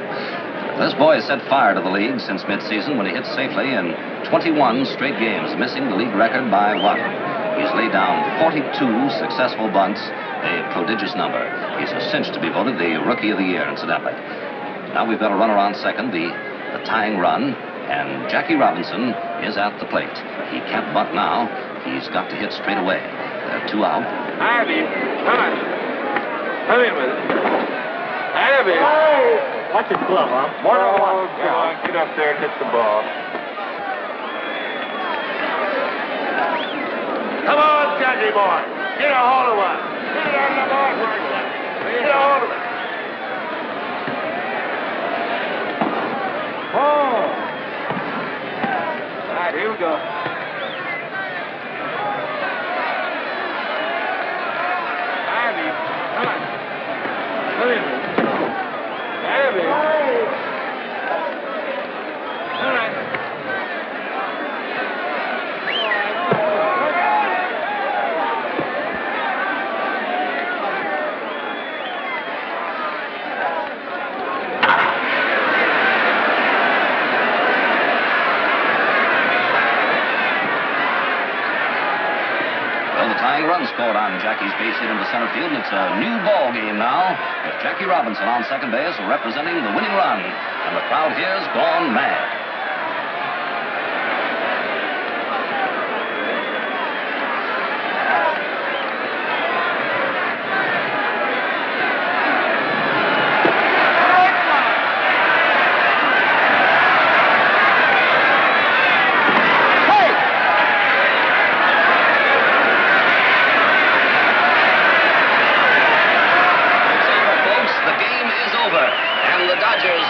this boy has set fire to the league since midseason when he hit safely in 21 straight games, missing the league record by 1. He's laid down 42 successful bunts, a prodigious number. He's a cinch to be voted the Rookie of the Year, incidentally. Now we've got a runner on second, the tying run, and Jackie Robinson is at the plate. He can't bunt now. He's got to hit straight away. There are 2 out. Abby, come on. Come in with it. Abby. Watch his glove, huh? More than one. Come on, get up there and hit the ball. Come on, Jackie boy. Get a hold of one. Get it on the board for a second. Get a hold of it. Oh. All right, here we go. Abby, come on. Come in. Abby. All right. Tying run scored on Jackie's base hit into center field, and it's a new ball game now with Jackie Robinson on second base representing the winning run, and the crowd here's gone mad.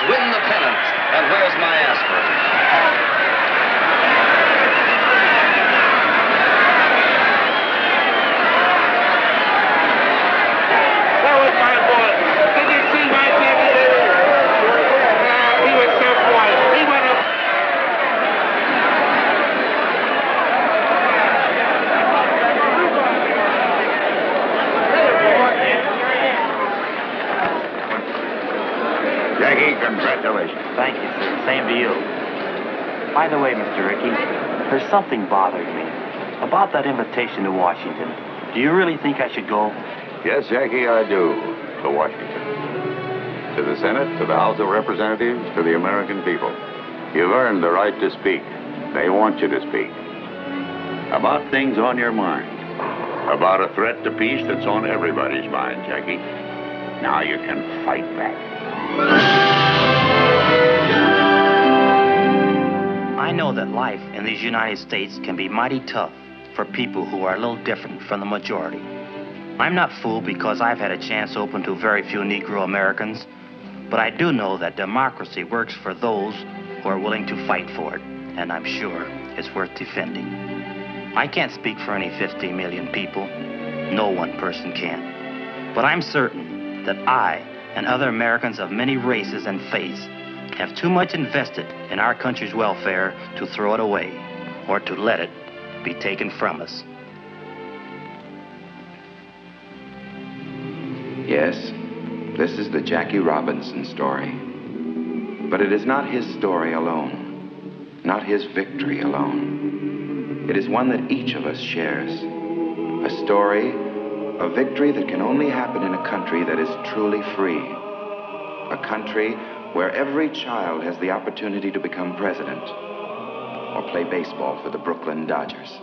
Win the pennant, and where's my aspirin? That was my boy. Did you see my baby? He was so quiet. He went up. Jackie, congratulations. Thank you, sir. Same to you. By the way, Mr. Rickey, there's something bothering me about that invitation to Washington. Do you really think I should go? Yes, Jackie, I do. To Washington. To the Senate, to the House of Representatives, to the American people. You've earned the right to speak. They want you to speak. About things on your mind. About a threat to peace that's on everybody's mind, Jackie. Now you can fight back. I know that life in these United States can be mighty tough for people who are a little different from the majority. I'm not fooled because I've had a chance open to very few Negro Americans, but I do know that democracy works for those who are willing to fight for it, and I'm sure it's worth defending. I can't speak for any 50 million people. No one person can. But I'm certain that I and other Americans of many races and faiths have too much invested in our country's welfare to throw it away or to let it be taken from us. Yes, this is the Jackie Robinson story. But it is not his story alone, not his victory alone. It is one that each of us shares. A story, a victory that can only happen in a country that is truly free. A country where every child has the opportunity to become president or play baseball for the Brooklyn Dodgers.